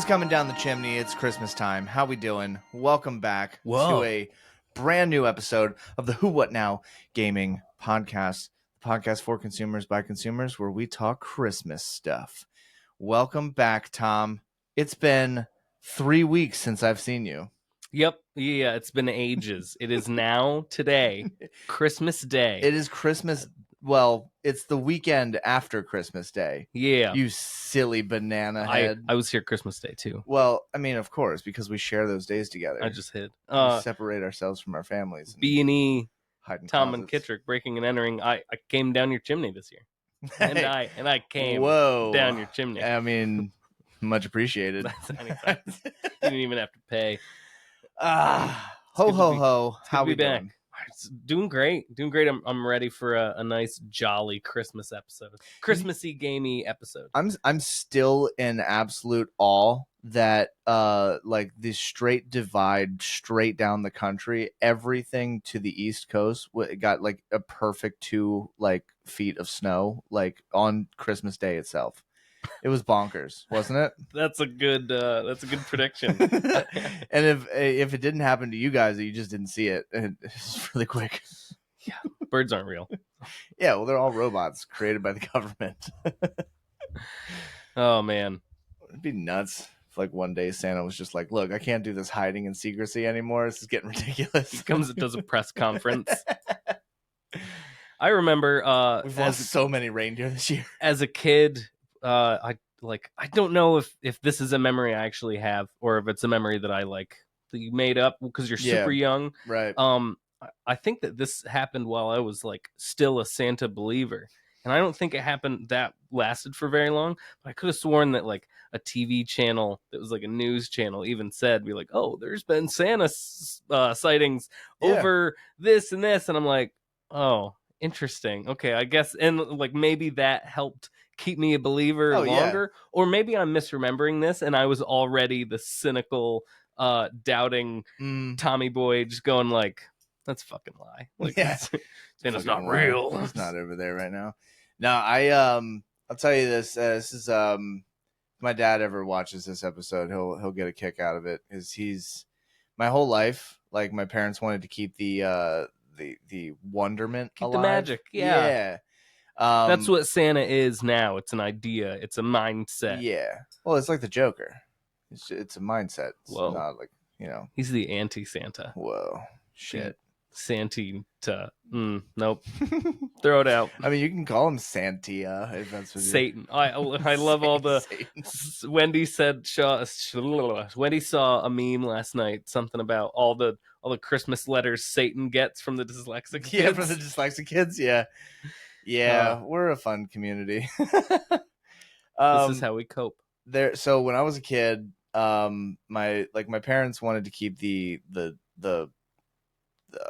coming down the chimney. It's Christmas time. How we doing? Welcome back Whoa. to a brand new episode of the Who What Now Gaming Podcast. The podcast for consumers by consumers, where we talk Christmas stuff. Welcome back, Tom. It's been 3 weeks since I've seen you. Yep. Yeah, it's been ages. It is now today, Christmas Day. It is Christmas. Well, it's the weekend after Christmas Day. Yeah. You silly banana head. I was here Christmas Day too. Well, I mean, of course, because we share those days together. I just hid. We separate ourselves from our families. B&E, Hide in Tom and closets. Kittrick breaking and entering. I came down your chimney this year. And I came Whoa. down your chimney. I mean, much appreciated. That's anytime. You didn't even have to pay. Ho ho ho. How we back? doing? It's doing great. I'm ready for a nice jolly Christmas episode. Christmassy gamey episode. I'm still in absolute awe that like the straight divide straight down the country, everything to the East Coast got like a perfect 2 feet of snow like on Christmas Day itself. It was bonkers, wasn't it? That's a good prediction. And if it didn't happen to you guys, you just didn't see it. It's really quick. Yeah, birds aren't real. Yeah, well, they're all robots created by the government. Oh man, it'd be nuts if like one day Santa was just like, "Look, I can't do this hiding in secrecy anymore. This is getting ridiculous." He comes and does a press conference. I remember we've lost so many reindeer this year. As a kid, I don't know if this is a memory I actually have or if it's a memory that I that you made up because you're super young. Right. I think that this happened while I was still a Santa believer. And I don't think it happened that lasted for very long, but I could have sworn that a TV channel that was a news channel even said, be like, "Oh, there's been Santa sightings over this and this." And I'm like, "Oh, interesting. Okay, I guess." And maybe that helped keep me a believer longer, or maybe I'm misremembering this and I was already the cynical doubting Tommy boy just going that's fucking lie. Santa's not real. He's not over there right now. No, I'll tell you this. This is if my dad ever watches this episode, he'll get a kick out of it. He's my whole life, my parents wanted to keep the wonderment alive. The magic. Yeah. That's what Santa is now. It's an idea. It's a mindset. Yeah. Well, it's like the Joker. It's a mindset. It's not He's the anti-Santa. Whoa. Shit. Santa. Nope. Throw it out. I mean, you can call him Santia if that's what Satan. I love all the Wendy saw a meme last night, something about all the Christmas letters Satan gets from the dyslexic kids. Yeah, from the dyslexic kids. Yeah, we're a fun community. This is how we cope. So when I was a kid, my parents wanted to keep the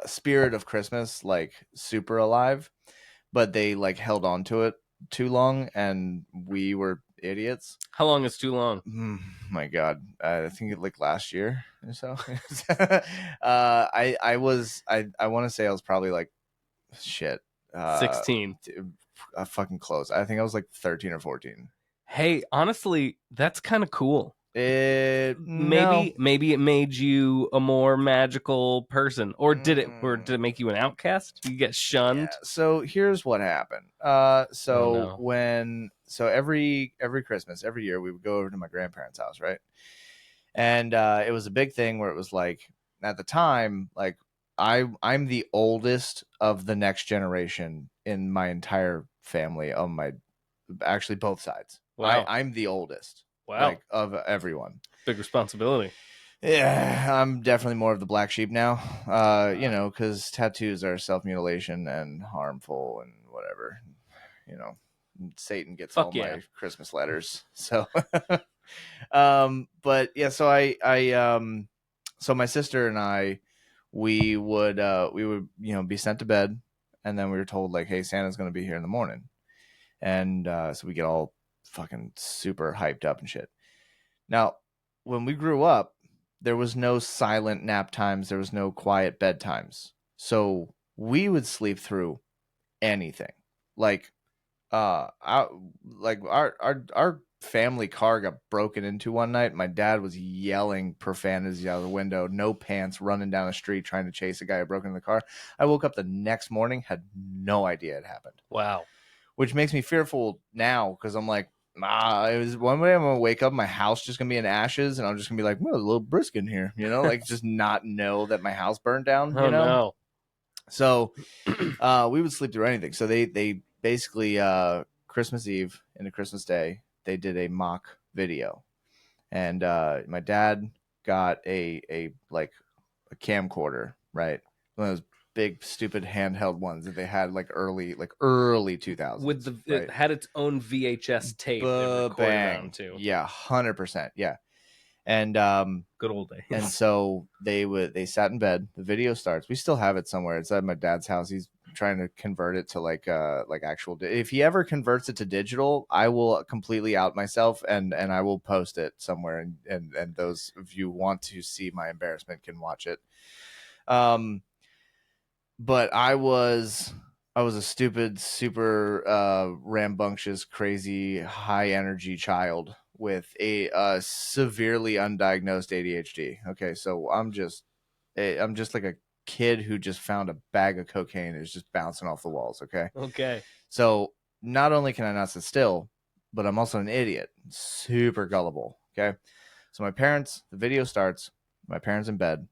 spirit of Christmas super alive, but they held on to it too long, and we were idiots. How long is too long? My God, I think last year or so. I want to say I was probably 16. Fucking close. I think I was 13 or 14. Hey, honestly, that's kind of cool. Maybe it made you a more magical person, or did it make you an outcast? You get shunned. Yeah, so here's what happened. Every Christmas, every year, we would go over to my grandparents' house, right? And it was a big thing where it was at the time, I'm the oldest of the next generation in my entire family, actually both sides. Wow. I'm the oldest. Wow. Of everyone. Big responsibility. Yeah, I'm definitely more of the black sheep now. Because tattoos are self-mutilation and harmful and whatever. Satan gets my Christmas letters. So, but yeah, so so my sister and I, we would be sent to bed, and then we were told hey, Santa's going to be here in the morning, and so we get all fucking super hyped up and shit. Now, when we grew up, there was no silent nap times, there was no quiet bedtimes, so we would sleep through anything. Our family car got broken into one night. My dad was yelling profanities out of the window, no pants, running down the street trying to chase a guy who broke into the car. I woke up the next morning, had no idea it happened. Wow. Which makes me fearful now because I'm like, it was one way I'm gonna wake up, my house just gonna be in ashes, and I'm just gonna be like, well, a little brisk in here, like just not know that my house burned down, Oh no. So we would sleep through anything. So they basically Christmas Eve into Christmas Day, they did a mock video, and my dad got a like a camcorder, right? One of those big stupid handheld ones that they had like early 2000s, With right? it had its own VHS tape it recorded Bang, onto. yeah, 100%, yeah. And Good old days. and so they sat in bed. The video starts. We still have it somewhere. It's at my dad's house. He's trying to convert it to like actual. If he ever converts it to digital, I will completely out myself and I will post it somewhere. And those of you who want to see my embarrassment can watch it. But I was a stupid, super rambunctious, crazy, high energy child with a severely undiagnosed ADHD. Okay, so I'm just like a kid who just found a bag of cocaine and is just bouncing off the walls. Okay, Okay. so not only can I not sit still, but I'm also an idiot, super gullible. Okay, so the video starts, my parents in bed,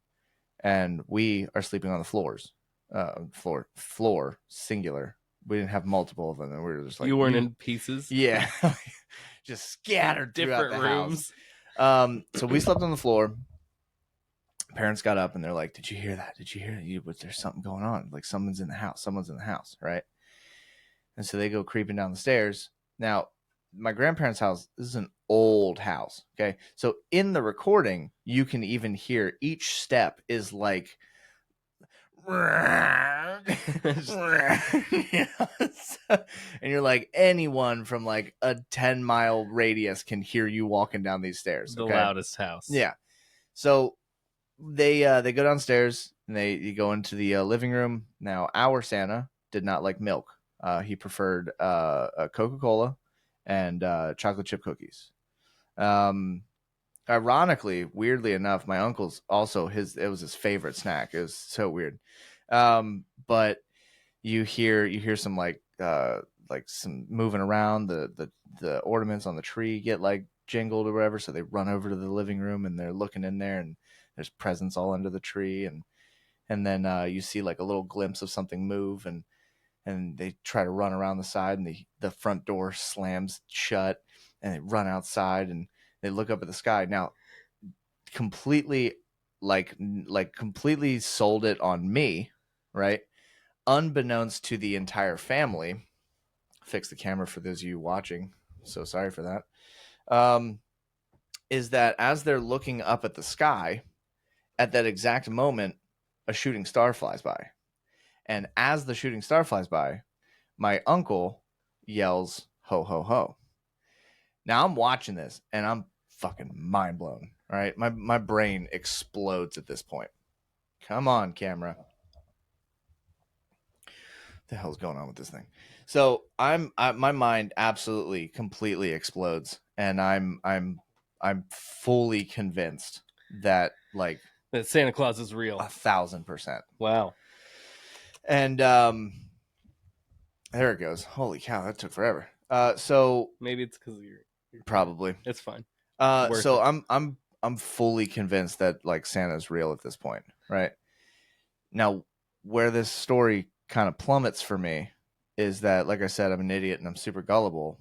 and we are sleeping on the floor singular. We didn't have multiple of them, and we were just like, You weren't in pieces. yeah, just scattered throughout Different the rooms. house. So we slept on the floor. Parents got up and they're like, did you hear that? Did you hear that? There's something going on, like someone's in the house, right? And so they go creeping down the stairs. Now my grandparents' house, this is an old house. Okay, so in the recording you can even hear each step is like and you're like, anyone from like a 10-mile radius can hear you walking down these stairs. The Okay, loudest house. yeah. So they go downstairs and you go into the living room. Now our Santa did not like milk. He preferred a Coca-Cola and chocolate chip cookies. um Ironically, weirdly enough, my uncle's also it was his favorite snack. It was so weird. But you hear some like some moving around. The ornaments on the tree get like jingled or whatever, so they run over to the living room and they're looking in there, and there's presents all under the tree. And then you see like a little glimpse of something move, and they try to run around the side, and the front door slams shut, and they run outside and they look up at the sky. Now completely completely sold it on me, right? Unbeknownst to the entire family. Fix the camera for those of you watching. So sorry for that. Is that as they're looking up at the sky, at that exact moment, a shooting star flies by. And as the shooting star flies by, my uncle yells, ho, ho, ho. Now I'm watching this and I'm fucking mind blown. All right. My brain explodes at this point. Come on, camera. The hell's going on with this thing? So my mind absolutely completely explodes, and I'm fully convinced that like That Santa Claus is real. 1,000%. Wow. And there it goes. Holy cow, that took forever. So Maybe it's because of your probably. It's fine. So it. I'm fully convinced that like Santa's real at this point, right? Now, where this story kind of plummets for me is that, like I said, I'm an idiot and I'm super gullible.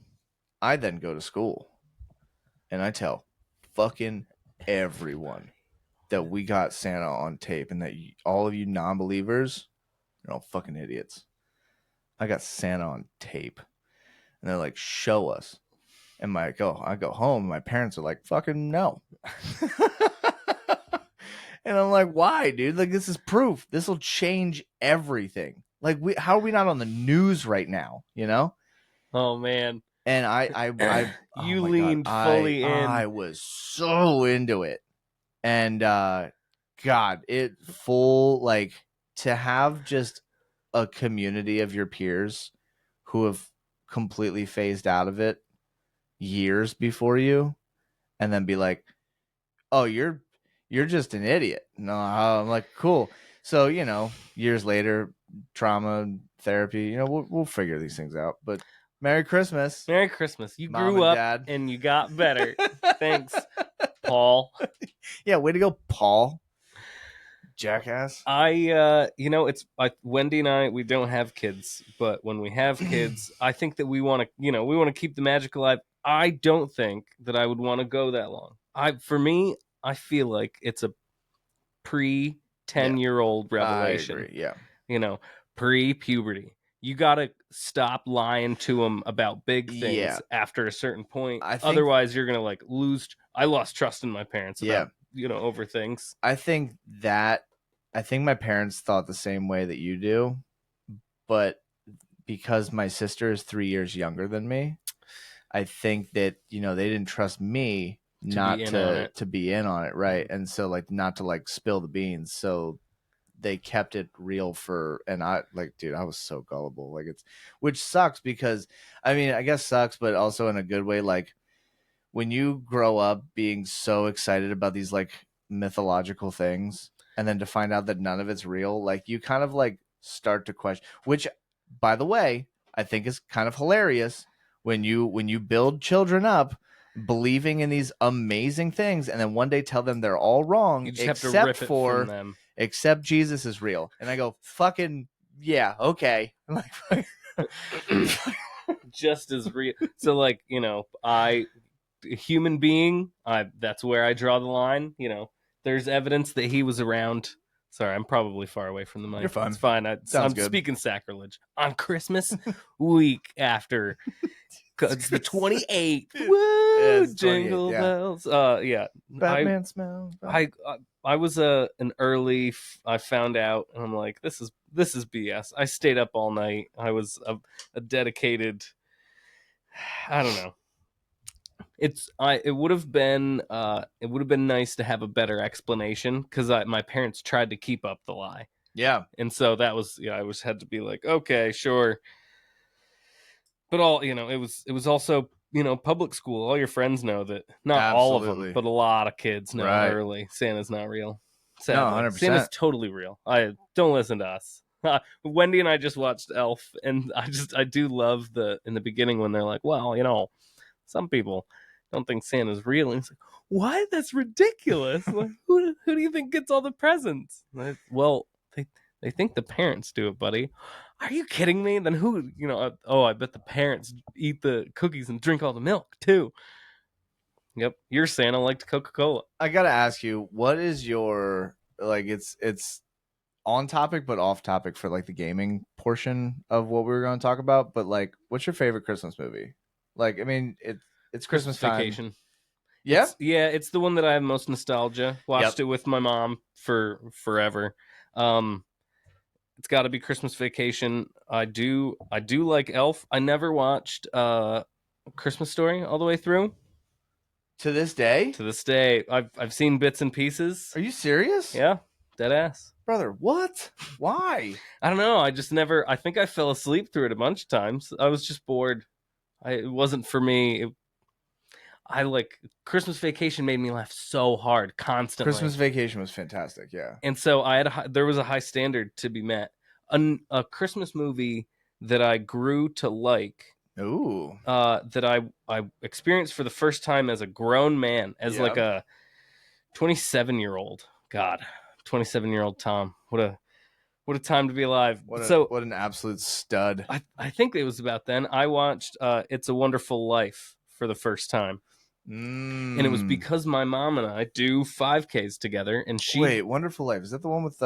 I then go to school and I tell fucking everyone that we got Santa on tape, and that all of you non-believers are all fucking idiots. I got Santa on tape. And they're like, show us. And I go home, and my parents are like, fucking no. And I'm like, why, dude? Like, this is proof. This will change everything. Like, how are we not on the news right now? Oh man. And oh You my god, leaned fully in. I was so into it. And God, it full like to have just a community of your peers who have completely phased out of it years before you and then be like, "Oh, you're just an idiot." No, I'm like, "Cool." So, years later, trauma therapy, we'll figure these things out. But Merry Christmas, Merry Christmas. You Mom grew and up Dad. and you got better. Thanks, Paul. Yeah, way to go, Paul. Jackass. Wendy and I, we don't have kids, but when we have kids, I think that we want to, we want to keep the magic alive. I don't think that I would want to go that long. For me, I feel like it's a pre Yeah, 10-year-old I revelation, agree. Yeah. pre puberty. You got to stop lying to them about big Yeah. things after a certain point. I think, Otherwise, you're going to like lose. I lost trust in my parents yeah. about, over things. I think my parents thought the same way that you do, but because my sister is 3 years younger than me, I think that they didn't trust me To be not in on it. to be in on it, right? And so like not to like spill the beans. So they kept it real and I like, dude, I was so gullible. Like which sucks because I mean, I guess sucks, but also in a good way. Like when you grow up being so excited about these like mythological things and then to find out that none of it's real, like you kind of like start to question, which by the way, I think is kind of hilarious when you build children up believing in these amazing things and then one day tell them they're all wrong You just have to rip it from them. except Jesus is real. And I go, fucking yeah, okay. I'm like Just as real. So like, a human being, that's where I draw the line. There's evidence that he was around. Sorry, I'm probably far away from the mic. You're fine. It's fine. Sounds I'm good. speaking sacrilege on Christmas week after. It's the 28th. Woo! Yeah, it's 28th, Jingle yeah. bells. Yeah. Batman smells. I was an early. I found out, and I'm like, this is BS. I stayed up all night. I was a dedicated. I don't know. It would have been nice to have a better explanation because my parents tried to keep up the lie. Yeah. And so that was I was had to be like, okay, sure. But it was also public school. All your friends know that, not all of them, Absolutely. but a lot of kids know Right. early Santa's not real. No, Sadly, 100%. Santa's totally real. I don't listen to us. Wendy and I just watched Elf, and I do love in the beginning when they're like, well, some people don't think Santa's real, and it's like, what? That's ridiculous. Like, who do you think gets all the presents? Well, they think the parents do it, buddy. Are you kidding me? Then who? I bet the parents eat the cookies and drink all the milk too. Yep, your Santa liked Coca-Cola. I gotta ask you, what is your like? It's on topic but off topic for like the gaming portion of what we were going to talk about. But like, what's your favorite Christmas movie? Like, I mean, it's Christmas time. Vacation. Yeah, It's the one that I have most nostalgia. Watched it with my mom for forever. It's got to be Christmas Vacation. I do like Elf. I never watched Christmas Story all the way through. To this day? To this day, I've seen bits and pieces. Are you serious? Yeah, dead ass. Brother, what? Why? I don't know. I just never. I think I fell asleep through it a bunch of times. I was just bored. It wasn't for me. I like Christmas Vacation made me laugh so hard constantly. Christmas Vacation was fantastic, yeah. And so there was a high standard to be met. A Christmas movie that I grew to like. Ooh. That I experienced for the first time as a grown man, as like a 27-year-old. God, 27-year-old Tom. What a time to be alive. What an absolute stud. I think it was about then. I watched It's a Wonderful Life for the first time. And it was because my mom and I do 5Ks together, and Wait, Wonderful Life, is that the one with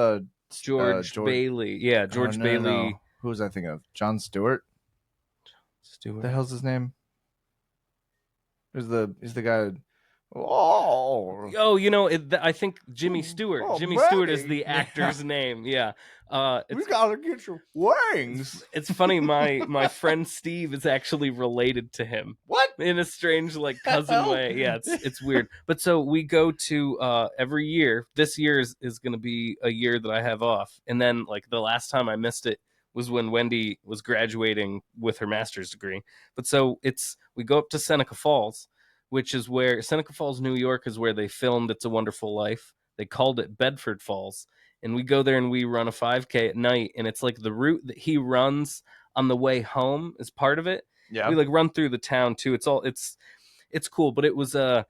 George Bailey? Yeah, George Bailey. No. Who was I thinking of? John Stewart. What the hell's his name? He's the guy. I think Jimmy Stewart. Jimmy Stewart is the actor's name. Yeah. We gotta get your wings. It's funny. My friend Steve is actually related to him. What? In a strange like cousin way. Yeah, it's weird. But so we go to every year. This year is going to be a year that I have off, and then like the last time I missed it was when Wendy was graduating with her master's degree. But so we go up to Seneca Falls, which is where Seneca Falls, New York, is where they filmed It's a Wonderful Life. They called it Bedford Falls, and we go there and we run a 5K at night, and it's like the route that he runs on the way home is part of it. Yeah. We like run through the town too. It's cool, but it was it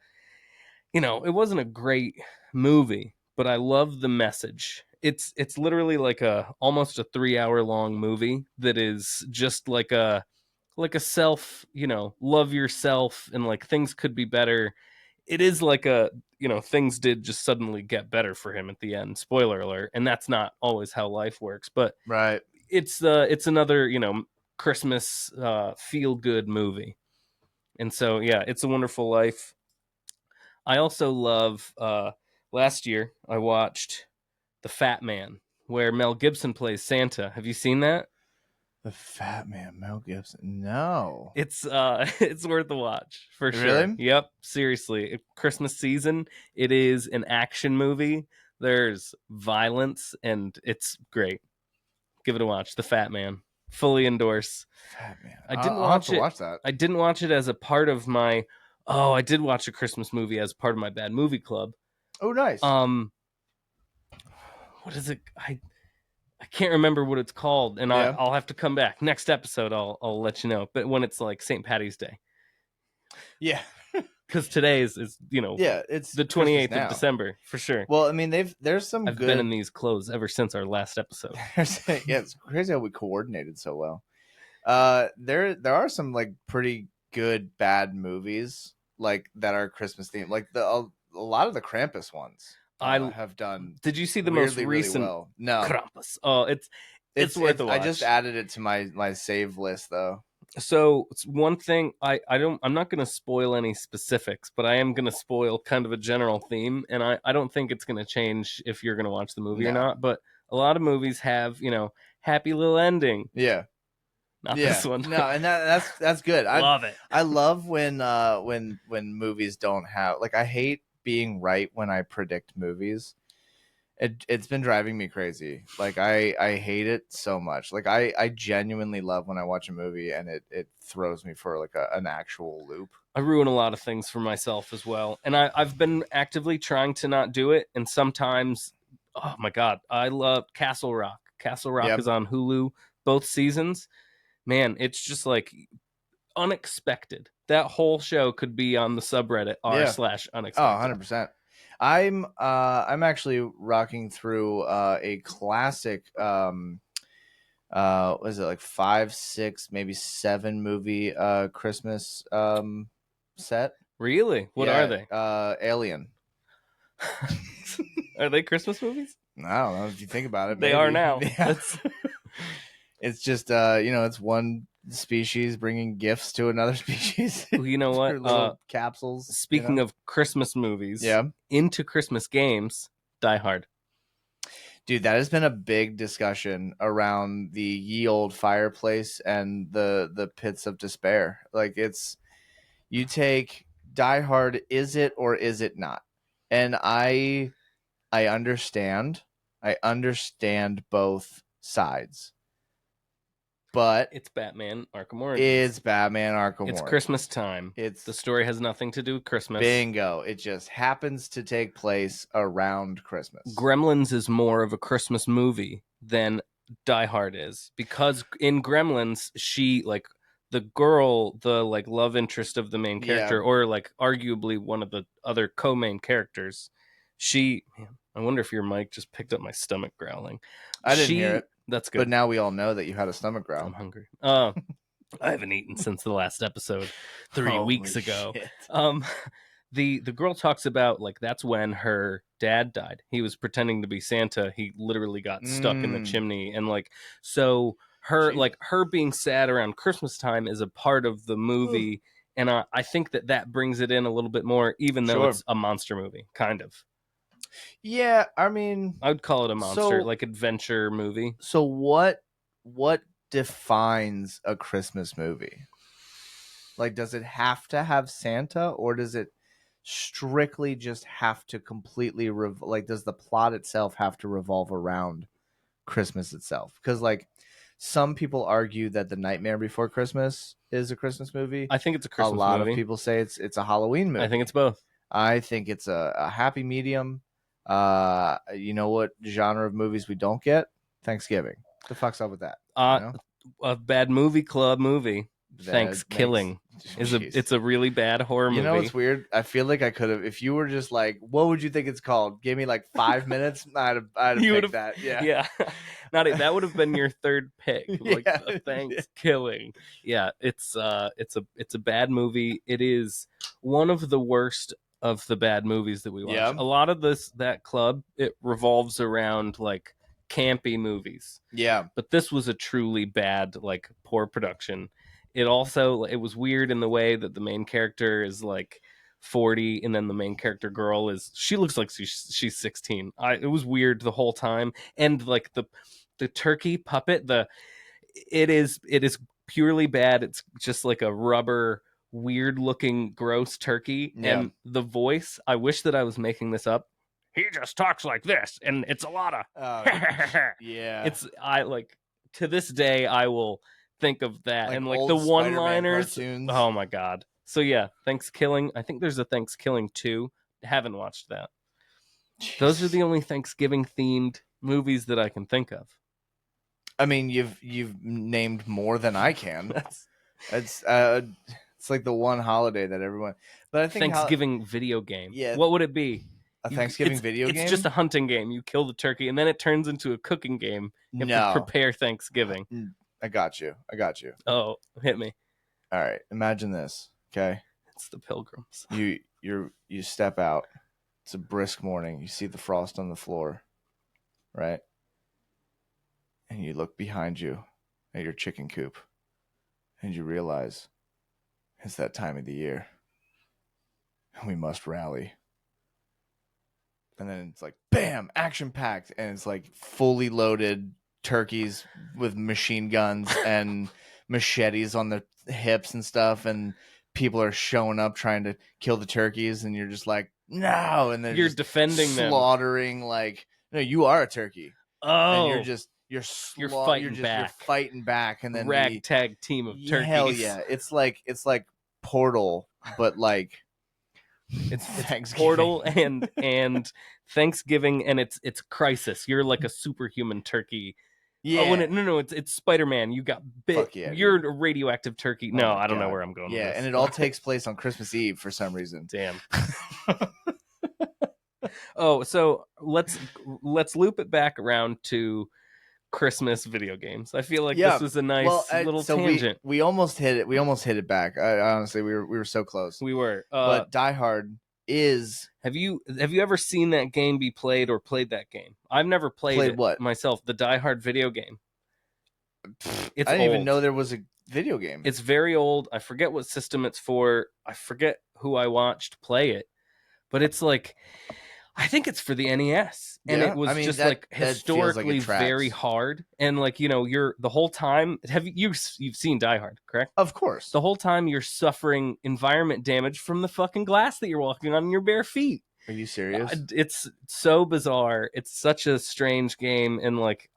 wasn't a great movie, but I love the message. It's literally like a almost a 3 hour long movie that is just like a self, love yourself and like things could be better. It is like things did just suddenly get better for him at the end. Spoiler alert, and that's not always how life works, but Right. it's another, Christmas feel good movie. And so yeah, It's a Wonderful Life. I also love last year I watched The Fat Man, where Mel Gibson plays Santa. Have you seen that? The Fat Man, Mel Gibson. No. It's worth a watch for sure. Really? Yep, seriously. Christmas season, it is an action movie. There's violence and it's great. Give it a watch. The Fat Man. Fully endorse. Fat Man. I didn't I'll have watch to it. watch that. I didn't watch it as a part of my Oh, I did watch a Christmas movie as part of my bad movie club. Oh, nice. What is it? I can't remember what it's called, and Yeah. I'll have to come back next episode. I'll let you know. But when it's like St. Patty's Day, Yeah. because today is Yeah, it's the Christmas 28th now. of December for sure. Well, I mean, there's some I've good. been in these clothes ever since our last episode. Yeah, it's crazy how we coordinated so well. There are some like pretty good bad movies like that are Christmas themed. Like a lot of the Krampus ones I have done Did you see the most weirdly really recent well. No, Krampus? Oh, it's worth a watch. I just added it to my save list though. So it's one thing I'm not going to spoil any specifics, but I am going to spoil kind of a general theme, and I don't think it's going to change if you're going to watch the movie or No. not. But a lot of movies have happy little ending. Yeah. Not Yeah. this one. No, and that's good. Love it. I love when movies don't have like I hate being right when I predict movies. It's been driving me crazy. Like I hate it so much. Like I genuinely love when I watch a movie and it throws me for like an actual loop. I ruin a lot of things for myself as well, and I've been actively trying to not do it. And sometimes, oh my god, I love Castle Rock. Castle Rock Yep. is on Hulu, both seasons. Man, it's just like unexpected. That whole show could be on the subreddit Yeah. r/unexpected. Oh, 100%. I'm actually rocking through a classic what is it like 5, 6, maybe 7 movie Christmas set. Really? What Yeah, are they? Alien. Are they Christmas movies? I don't know if you think about it. They maybe. are now. Yeah. It's just it's one species bringing gifts to another species. Well, you know what? Through little capsules. Speaking of Christmas movies, yeah, into Christmas games, Die Hard. dude, that has been a big discussion around the ye old fireplace and the pits of despair. Like you take Die Hard, is it or is it not? And I understand. I understand both sides. But It's Batman Arkham Origins. it's Batman Arkham It's Origins. Christmas time. The story has nothing to do with Christmas. Bingo. It just happens to take place around Christmas. Gremlins is more of a Christmas movie than Die Hard is, because in Gremlins, she like the girl, the like love interest of the main character, or like arguably one of the other co-main characters. I wonder if your mic just picked up my stomach growling. I didn't hear it. That's good. But now we all know that you had a stomach growl. I'm hungry. I haven't eaten since the last episode 3 weeks ago. Shit. The girl talks about like that's when her dad died. He was pretending to be Santa. He literally got stuck in the chimney, and like so her being sad around Christmas time is a part of the movie. And I think that brings it in a little bit more, even though it's a monster movie, kind of. Yeah, I mean, I would call it a monster, like adventure movie. So what defines a Christmas movie? Like, does it have to have Santa, or does it strictly just have to completely like? Does the plot itself have to revolve around Christmas itself? Because like, some people argue that The Nightmare Before Christmas is a Christmas movie. I think it's a A Christmas lot movie. of people say it's a Halloween movie. I think it's both. I think it's a happy medium. You know what genre of movies we don't get? Thanksgiving. The fuck's up with that? You know? A bad movie club movie. That makes Thanksgiving jeez. it's a really bad horror You movie. know what's weird? I feel like I could have, if you were just like, what would you think it's called? Give me like 5 minutes. I'd have You picked would've- that. Yeah. Yeah. That would have been your third pick. Like Yeah. a Thanksgiving. Yeah, it's a bad movie. It is one of the worst of the bad movies that we watch. Yeah. A lot of that club, it revolves around like campy movies. Yeah. But this was a truly bad, like poor production. It was weird in the way that the main character is like 40 and then the main character girl she looks like she's 16. It was weird the whole time. And like the turkey puppet, it is purely bad. It's just like a rubber, weird looking, gross turkey. Yeah. And the voice, I wish that I was making this up. He just talks like this, and it's a lot of Yeah. it's I like to this day I will think of that Like and like old the Spider-Man one-liners. cartoons. Oh my god. So yeah, Thanksgiving. I think there's a Thanksgiving 2. Haven't watched that. Those are the only Thanksgiving themed movies that I can think of. I mean, you've named more than I can. It's like the one holiday that everyone. But I think Thanksgiving video game. Yeah. What would it be? A Thanksgiving video game? It's just a hunting game. You kill the turkey, and then it turns into a cooking game. You have to prepare Thanksgiving. I got you. Oh, hit me. All right. Imagine this. Okay. It's the Pilgrims. You step out. It's a brisk morning. You see the frost on the floor, right? And you look behind you at your chicken coop, and you realize it's that time of the year, and we must rally. And then it's like, bam, action packed. And it's like fully loaded turkeys with machine guns and machetes on their hips and stuff. And people are showing up trying to kill the turkeys. And you're just like, no. And then you're defending slaughtering, like, no, you are a turkey. Oh. And you're fighting back. And then ragtag team of turkeys. Hell yeah. It's like Portal, but like, it's Portal and Thanksgiving, and it's Crisis. You're like a superhuman turkey. Yeah. No, it's Spider-Man. You got bit. Yeah, you're a radioactive turkey. No, I don't know where I'm going. Yeah, with this. And it all takes place on Christmas Eve for some reason. Damn. Oh, so let's loop it back around to Christmas video games. I feel like this was a nice little tangent. We almost hit it. We almost hit it back. Honestly, we were so close. We were. But Die Hard is. Have you ever seen that game be played or played that game? I've never played it what? myself. The Die Hard video game. I didn't even know there was a video game. It's very old. I forget what system it's for. I forget who I watched play it, but it's like. I think it's for the NES, and it was just like historically very hard. And like you're the whole time. You've seen Die Hard, correct? Of course. The whole time you're suffering environment damage from the fucking glass that you're walking on in your bare feet. Are you serious? It's so bizarre. It's such a strange game, and like.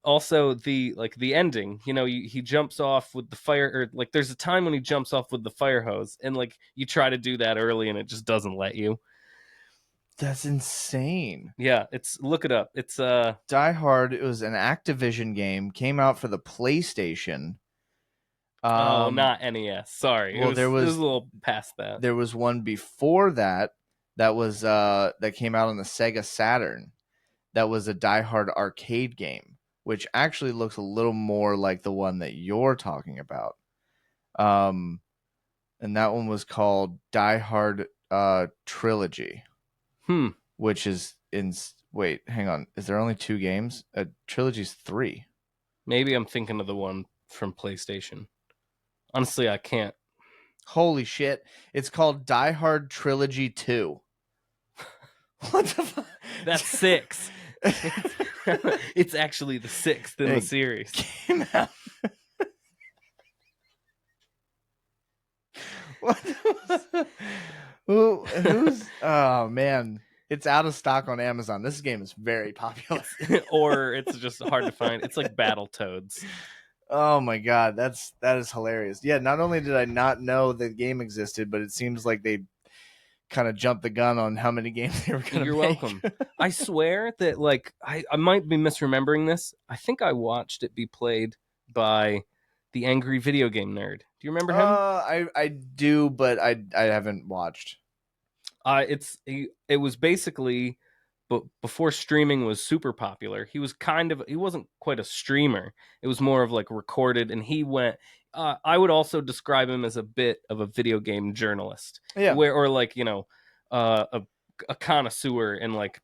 Also, the ending, he jumps off with the fire, or like there's a time when he jumps off with the fire hose, and like you try to do that early, and it just doesn't let you. That's insane. Yeah, look it up. It's Die Hard. It was an Activision game. Came out for the PlayStation. Not NES. Sorry. Well, it was a little past that. There was one before that. That was that came out on the Sega Saturn. That was a Die Hard arcade game, which actually looks a little more like the one that you're talking about. And that one was called Die Hard Trilogy. Which is wait, hang on. Is there only 2 games? Trilogy's 3. Maybe I'm thinking of the one from PlayStation. Honestly, I can't. Holy shit. It's called Die Hard Trilogy 2. What the fuck? That's 6. It's actually the 6th in the series. Came out. What? Who's? Oh man, It's out of stock on Amazon. This game is very popular. Or it's just hard to find. It's like Battletoads. Oh my god, that is hilarious. Yeah, not only did I not know the game existed, but it seems like they kind of jumped the gun on how many games they were going You're to make. welcome. I swear that like I might be misremembering this. I think I watched it be played by the angry video game nerd. Do you remember him? I do, but I haven't watched. It was basically, but before streaming was super popular, he wasn't quite a streamer. It was more of like recorded, and he went. I would also describe him as a bit of a video game journalist, Yeah, where or like uh, a a connoisseur and like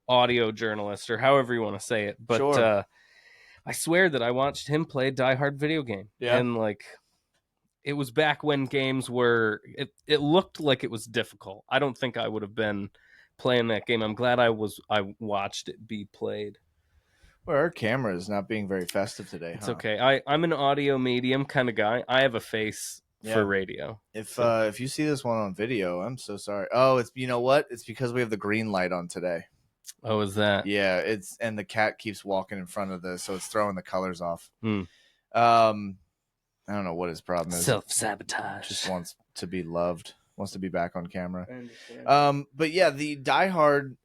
audio journalist or however you want to say it. But sure. I swear that I watched him play a Die Hard video game, Yeah. and like it was back when games were it looked like it was difficult. I don't think I would have been playing that game. I'm glad I watched it be played. Well, our camera is not being very festive today, It's huh? okay. I'm an audio medium kind of guy. I have a face for Yeah. radio. If So if you see this one on video, I'm so sorry. Oh, it's you know what? It's because we have the green light on today. oh, is that? Yeah, it's and the cat keeps walking in front of this, so it's throwing the colors off. Hmm. Um, I don't know what his problem is. Self sabotage. Just wants to be loved. Wants to be back on camera. I understand. But yeah, the Die Hard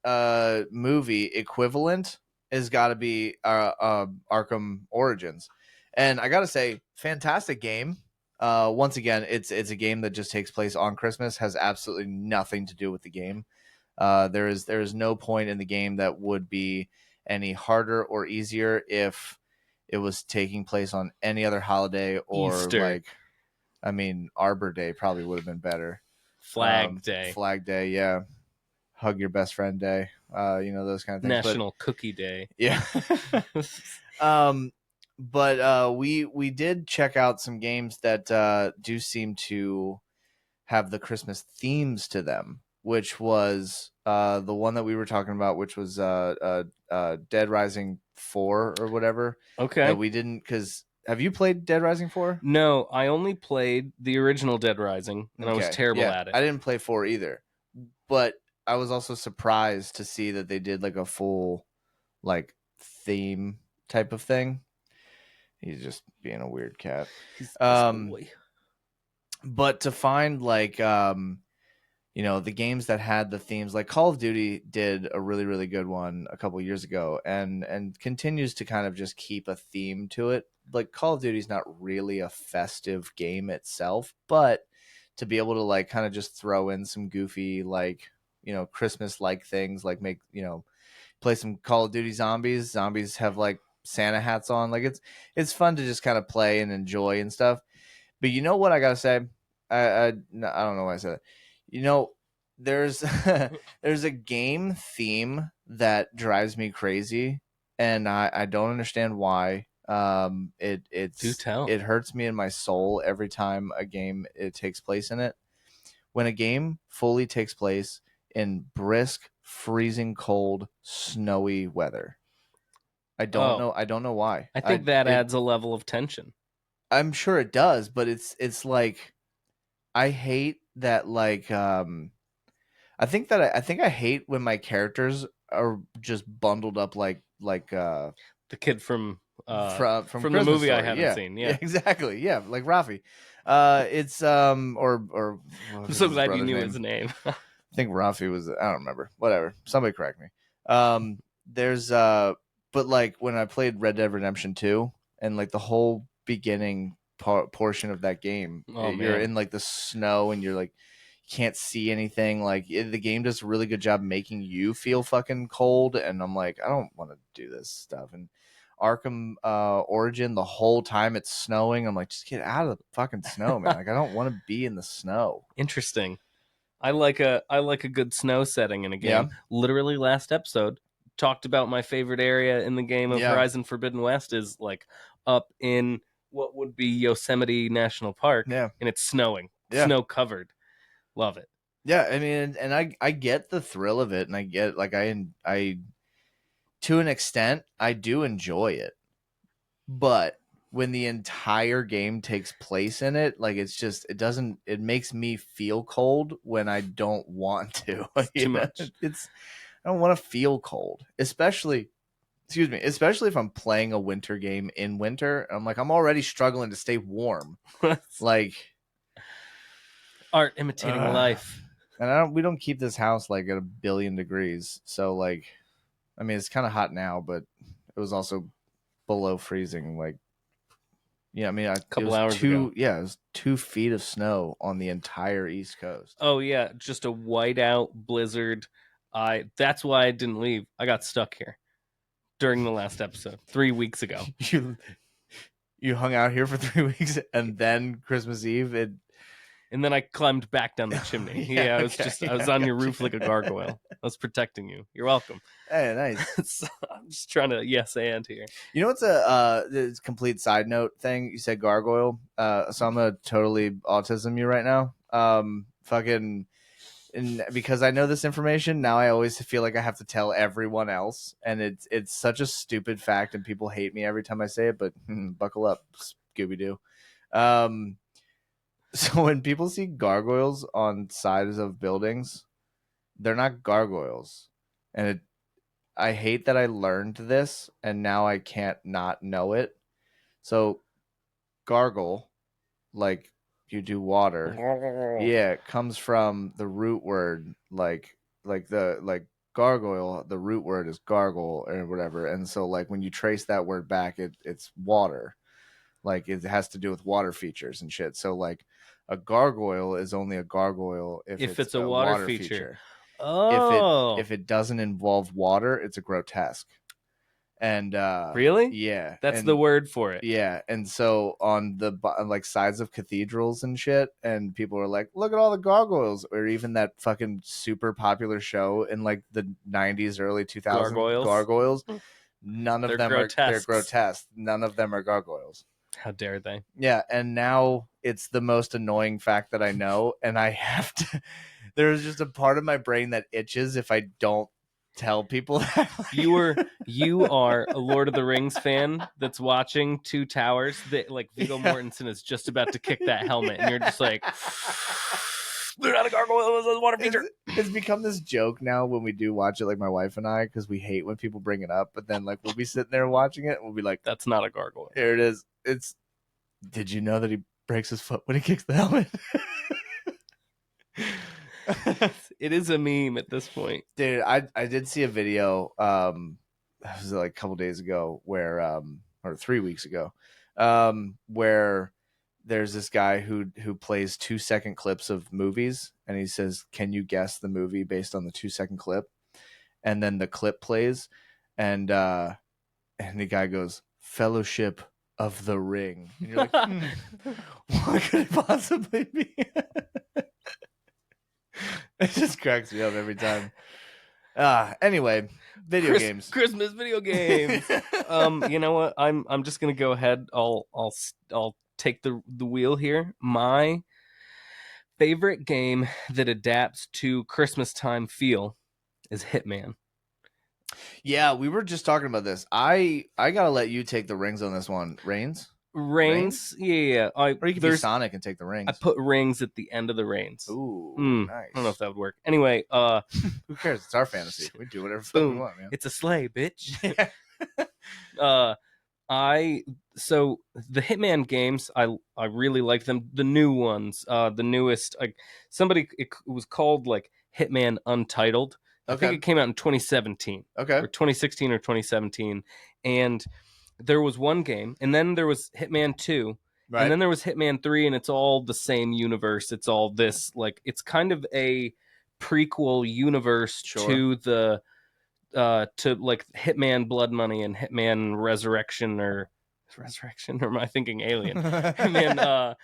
movie equivalent has got to be Arkham Origins, and I gotta say, fantastic game. Once again, it's a game that just takes place on Christmas, has absolutely nothing to do with the game. There is no point in the game that would be any harder or easier if it was taking place on any other holiday or Easter. like, I mean, Arbor Day probably would have been better. Flag Day. Flag Day, yeah. Hug your best friend day, those kind of things. National Cookie Day. But, yeah. But we did check out some games that do seem to have the Christmas themes to them, which was the one that we were talking about, which was Dead Rising 4 or whatever. Okay. That we didn't, because have you played Dead Rising 4? No, I only played the original Dead Rising, and I was terrible at it. I didn't play 4 either, but I was also surprised to see that they did like a full like theme type of thing. He's just being a weird cat. He's this boy. But to find like the games that had the themes, like Call of Duty did a really really good one a couple years ago, and continues to kind of just keep a theme to it. Like Call of Duty is not really a festive game itself, but to be able to like kind of just throw in some goofy like Christmas like things, like make play some Call of Duty Zombies. Zombies have like Santa hats on. Like it's fun to just kind of play and enjoy and stuff. But you know what I gotta say? I don't know why I said that. There's there's a game theme that drives me crazy, and I don't understand why. Do tell. It hurts me in my soul every time a game it takes place in it. When a game fully takes place in brisk, freezing cold, snowy weather. I don't know. I don't know why. I think that adds a level of tension. I'm sure it does, but it's like I hate that. Like I think I hate when my characters are just bundled up like the kid from from the Christmas movie I Story. haven't Yeah. seen. Yeah, Yeah. exactly. Yeah, like Rafi. It's or what I'm was so his glad you brother's knew name? his name. I think Rafi was. I don't remember. Whatever. Somebody correct me. There's but like when I played Red Dead Redemption 2 and like the whole beginning portion of that game, Oh, you're man. in like the snow and you're like you can't see anything. Like the game does a really good job making you feel fucking cold, and I'm like I don't want to do this stuff. And Arkham Origin, the whole time it's snowing, I'm like just get out of the fucking snow, man. Like I don't want to be in the snow. Interesting. I like a good snow setting in a game. Yeah. Literally last episode talked about my favorite area in the game of Yeah. Horizon Forbidden West is like up in what would be Yosemite National Park. Yeah. And it's snowing. Yeah. Snow covered. Love it. Yeah, I mean, and I get the thrill of it, and I get like I to an extent I do enjoy it, but when the entire game takes place in it, like it makes me feel cold when I don't want to. It's too You know, much. I don't want to feel cold, especially if I'm playing a winter game in winter. I'm like, I'm already struggling to stay warm. Like, Art imitating life. and we don't keep this house like at 1,000,000,000 degrees. So like, I mean, it's kind of hot now, but it was also below freezing. Like, yeah, I mean, A couple hours ago. it was 2 feet of snow on the entire East Coast. Oh yeah, just a whiteout blizzard. That's why I didn't leave. I got stuck here during the last episode 3 weeks ago. you you hung out here for 3 weeks, and then Christmas Eve, And then I climbed back down the chimney. Yeah, I was on your roof like a gargoyle. I was protecting you. You're welcome. Hey, nice. So, I'm just trying to yes and here. You know what's a complete side note thing? You said gargoyle. So I'm gonna totally autism you right now. Fucking, and because I know this information now, I always feel like I have to tell everyone else, and it's such a stupid fact, and people hate me every time I say it. But buckle up, Scooby Doo. Um, so when people see gargoyles on sides of buildings, they're not gargoyles, and I hate that I learned this, and now I can't not know it. So gargle, like you do water, yeah, it comes from the root word, like gargoyle. The root word is gargle or whatever, and so like when you trace that word back, it's water. Like it has to do with water features and shit. So like a gargoyle is only a gargoyle if If it's it's a a water water feature. feature. Oh. If it doesn't involve water, it's a grotesque. And Really? yeah, That's the and word for it. yeah, and so on the like sides of cathedrals and shit, and people are like, "Look at all the gargoyles," or even that fucking super popular show in like the '90s, early 2000s, Gargoyles. Gargoyles. None of They're them are they're grotesques. grotesque. None of them are gargoyles. How dare they? Yeah, and now it's the most annoying fact that I know, and I have to. There's just a part of my brain that itches if I don't tell people that. You are a Lord of the Rings fan that's watching Two Towers. That like Viggo Yeah. Mortensen is just about to kick that helmet, and you're just like, "They're not a gargoyle. It's a water feature." It's become this joke now when we do watch it, like my wife and I, because we hate when people bring it up. But then, like, we'll be sitting there watching it, and we'll be like, That's not a gargoyle. "Here it is." It's. Did you know that he breaks his foot when he kicks the helmet? It is a meme at this point. Dude, I did see a video. It was like a couple days ago, where or 3 weeks ago, where there's this guy who plays 2 second clips of movies, and he says, "Can you guess the movie based on the 2 second clip?" And then the clip plays, and the guy goes, "Fellowship of the Ring," and you're like, what could it possibly be? It just cracks me up every time. Anyway, video games. Christmas video games. You know what? I'm just gonna go ahead. I'll take the wheel here. My favorite game that adapts to Christmas time feel is Hitman. Yeah, we were just talking about this. I gotta let you take the rings on this one. Reigns? Yeah. Or you could be Sonic and take the I rings. put rings at the end of the reins. Ooh, nice. I don't know if that would work. Anyway, who cares? It's our fantasy. We do whatever fuck we want, man. It's a sleigh, bitch. Yeah. So the Hitman games, I really like them. The new ones, the newest, like it was called like Hitman Untitled. I think Okay. it came out in 2017 Okay. or 2016 or 2017, and there was one game, and then there was Hitman 2, Right. and then there was Hitman 3, and it's all the same universe. It's all this, like, it's kind of a prequel universe Sure. to the to like Hitman Blood Money and Hitman Resurrection, or am I thinking Alien? Hitman,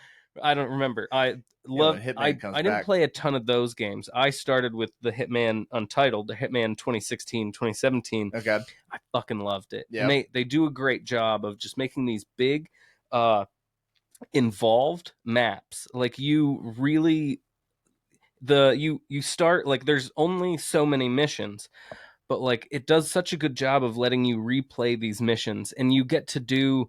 I don't remember. I love Hitman comes I didn't back. play a ton of those games. I started with the Hitman Untitled, the Hitman 2016, 2017. Okay. I fucking loved it. Yeah. And they do a great job of just making these big involved maps. Like you really you start, like, there's only so many missions, but like it does such a good job of letting you replay these missions, and you could do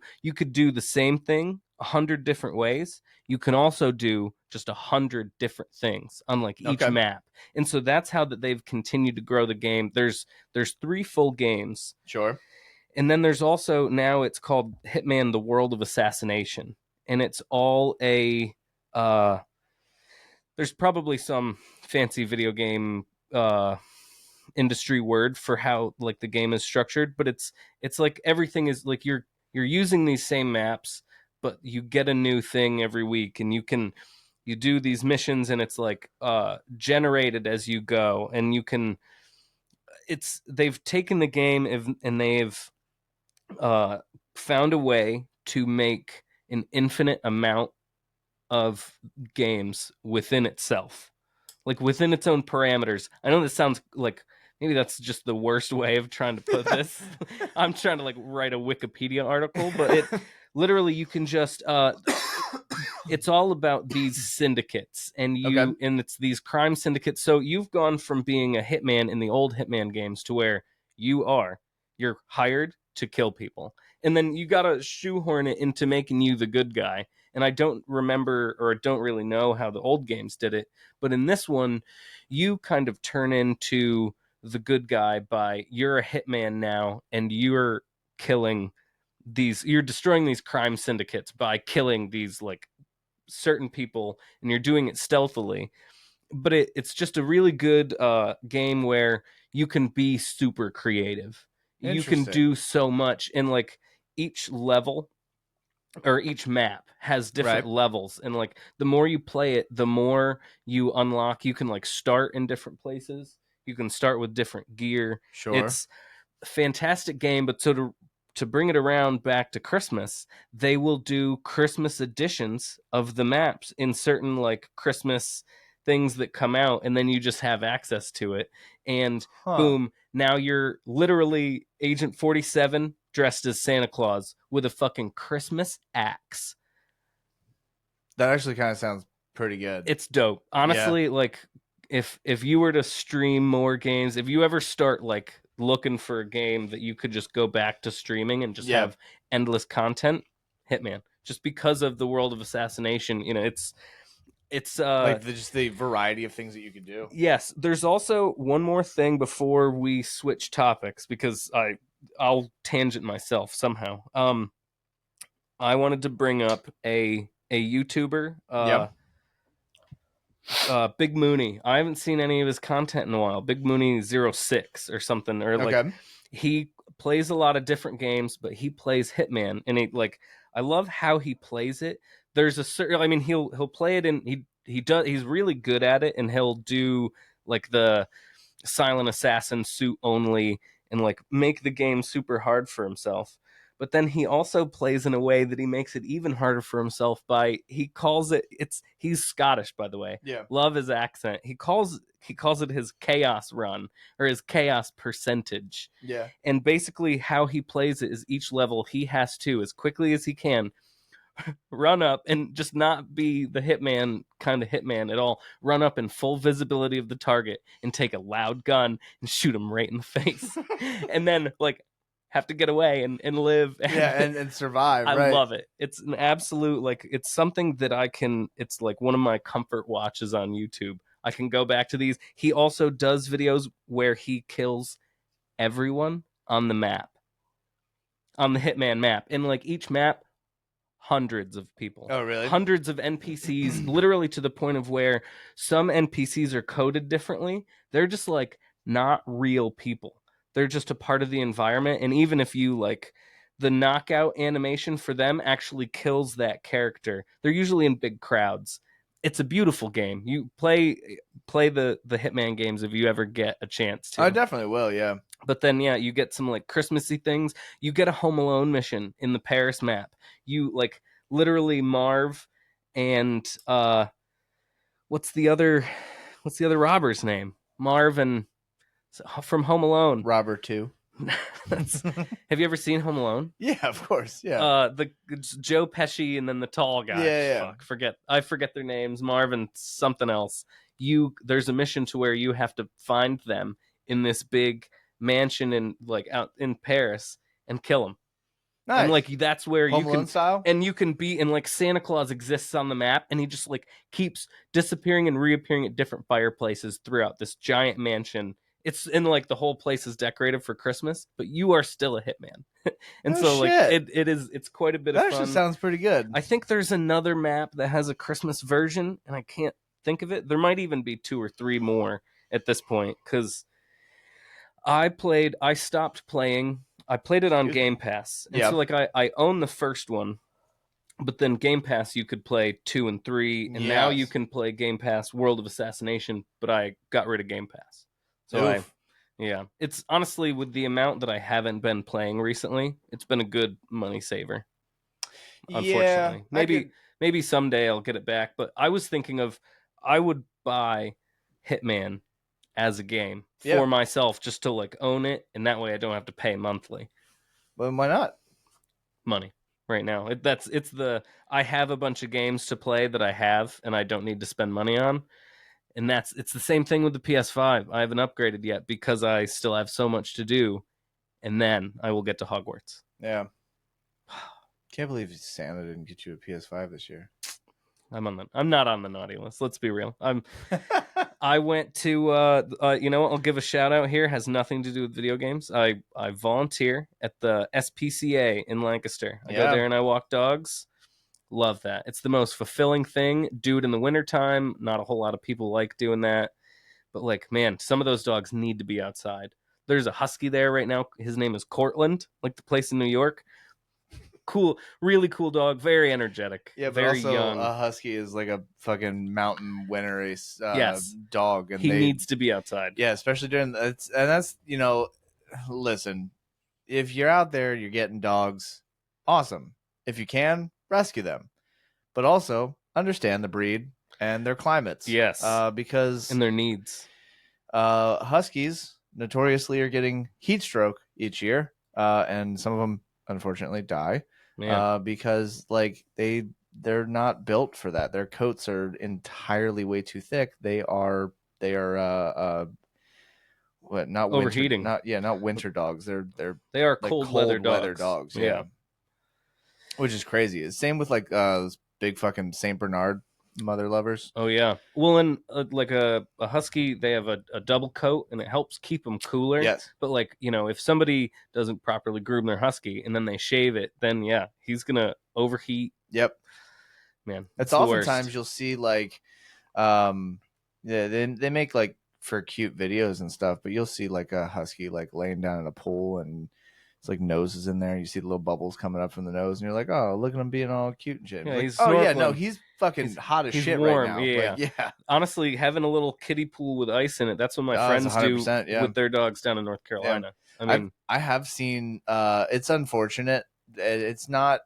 the same thing 100 different ways. You can also do just 100 different things on like each Okay. map. And so that's how that they've continued to grow the game. There's 3 full games, Sure. and then there's also, now it's called Hitman: The World of Assassination, and it's all a uh there's probably some fancy video game industry word for how like the game is structured, but it's like everything is like you're using these same maps, but you get a new thing every week, and you do these missions, and it's like generated as you go, and you can it's they've taken the game and they've uh found a way to make an infinite amount of games within itself, like within its own parameters. I know this sounds like maybe that's just the worst way of trying to put this. I'm trying to like write a Wikipedia article, but it literally you can just it's all about these syndicates, Okay. and it's these crime syndicates. So you've gone from being a hitman in the old Hitman games to where you're hired to kill people, and then you got to shoehorn it into making you the good guy. And I don't remember, or don't really know how the old games did it, but in this one you kind of turn into the good guy by you're a hitman now, and you're destroying these crime syndicates by killing these like certain people, and you're doing it stealthily. But it's just a really good game where you can be super creative. You can Interesting. do so much, and like each level or each map has different Right. levels, and like the more you play it, the more you unlock. You can like start in different places, you can start with different gear. Sure. It's fantastic game. But so to bring it around back to Christmas, they will do Christmas editions of the maps in certain like Christmas things that come out, and then you just have access to it. And Huh. boom, now you're literally Agent 47 dressed as Santa Claus with a fucking Christmas axe. That actually kind of sounds pretty good. It's dope. Yeah. Honestly, like if you were to stream more games, if you ever start like looking for a game that you could just go back to streaming and just Yeah. have endless content, Hitman. Just because of the world of assassination, it's Like just the variety of things that you could do. yes, there's also one more thing before we switch topics, because I'll tangent myself somehow. I wanted to bring up a YouTuber, Yeah. Big Mooney. I haven't seen any of his content in a while. Big Mooney 06 or something, or like Okay. he plays a lot of different games, but he plays Hitman, and I love how he plays it. There's a certain, I mean, he'll play it, and he's really good at it, and he'll do like the silent assassin suit only, and like make the game super hard for himself. But then he also plays in a way that he makes it even harder for himself by he's Scottish, by the way. Yeah. Love his accent. He calls it his chaos run, or his chaos percentage. Yeah. And basically how he plays it is each level he has to, as quickly as he can, run up and just not be the hitman kind of hitman at all. Run up in full visibility of the target and take a loud gun and shoot him right in the face. And then like have to get away and live. Yeah, And and survive, I right? love it. It's an absolute, like, it's something that it's like one of my comfort watches on YouTube. I can go back to these. He also does videos where he kills everyone on the map, on the Hitman map. And like each map, hundreds of people, Oh, really? hundreds of NPCs, literally to the point of where some NPCs are coded differently. They're just like not real people. They're just a part of the environment. And even if you like, the knockout animation for them actually kills that character. They're usually in big crowds. It's a beautiful game. You play the Hitman games if you ever get a chance I to. definitely will. Yeah. But then yeah, you get some like Christmassy things. You get a Home Alone mission in the Paris map. You like literally Marv and what's the other robber's name? Marv and from Home Alone. Robert too. That's, have you ever seen Home Alone? Yeah, of course. Yeah. It's Joe Pesci and then the tall guy. Yeah. Fuck, I forget their names. Marv and something else. There's a mission to where you have to find them in this big mansion in like out in Paris and kill him. And like Nice. that's where you Home Alone can style. and you can be and like Santa Claus exists on the map and he just like keeps disappearing and reappearing at different fireplaces throughout this giant mansion. It's in like the whole place is decorated for Christmas, but you are still a hitman. And No so like shit. it's quite a bit of That actually fun. sounds pretty good. I think there's another map that has a Christmas version and I can't think of it. There might even be 2 or 3 more at this point cuz I stopped playing. I played it on Excuse me. Game Pass. And Yeah. so like I own the first one, but then Game Pass you could play 2 and 3 and now you Yes. can play Game Pass World of Assassination, but I got rid of Game Pass. So I Oof. yeah, it's honestly with the amount that I haven't been playing recently, it's been a good money saver. Yeah, Unfortunately. I Maybe could. maybe someday I'll get it back, but I was thinking of I would buy Hitman as a game Yeah, for myself just to like own it and that way I don't have to pay monthly but why not? money right now. It's the I have a bunch of games to play that I have and I don't need to spend money on. And it's the same thing with the PS5. I haven't upgraded yet because I still have so much to do and then I will get to Hogwarts. Yeah. Can't believe Santa didn't get you a PS5 this year. I'm not on the naughty list. Let's be real. I went to you know, I'll give a shout out here. Has nothing to do with video games. I volunteer at the SPCA in Lancaster. I go Yeah. there and I walk dogs. Love that. It's the most fulfilling thing. Do it in the wintertime. Not a whole lot of people like doing that. But like, man, some of those dogs need to be outside. There's a husky there right now. His name is Cortland, like the place in New York. Cool, really cool dog, very energetic, Yeah, but very also young. a husky is like a fucking mountain winter race Yes, dog, and he they needs to be outside. yeah, especially during it's and that's listen, if you're out there, you're getting dogs, awesome. If you can, rescue them, but also understand the breed and their climates. Yes, Because and their needs. huskies notoriously are getting heat stroke each year, and some of them unfortunately die Man, because like they're not built for that. Their coats are entirely way too thick. They are what not winter overheating. not yeah not winter dogs. They're They are like cold weather cold weather dogs. dogs. Yeah, Yeah. which is crazy. It's same with like those big fucking Saint Bernard mother lovers. Oh yeah. Well, and like a husky, they have a double coat, and it helps keep them cooler. Yes. But like if somebody doesn't properly groom their husky and then they shave it, then yeah, he's gonna overheat. Yep. Man, It's it's the oftentimes worst. you'll see like yeah, they make like for cute videos and stuff, but you'll see like a husky like laying down in a pool and it's like nose is in there. You see the little bubbles coming up from the nose, and you're like, oh, look at him being all cute and shit. And Yeah, it's like, he's oh yeah, no, snorkeling. he's fucking He's hot as he's shit right warm. now. But Yeah. yeah, Honestly, having a little kiddie pool with ice in it, that's what my oh, it's friends do 100%. Yeah, with their dogs down in North yeah. Carolina. I mean, I have seen. It's unfortunate. It's not.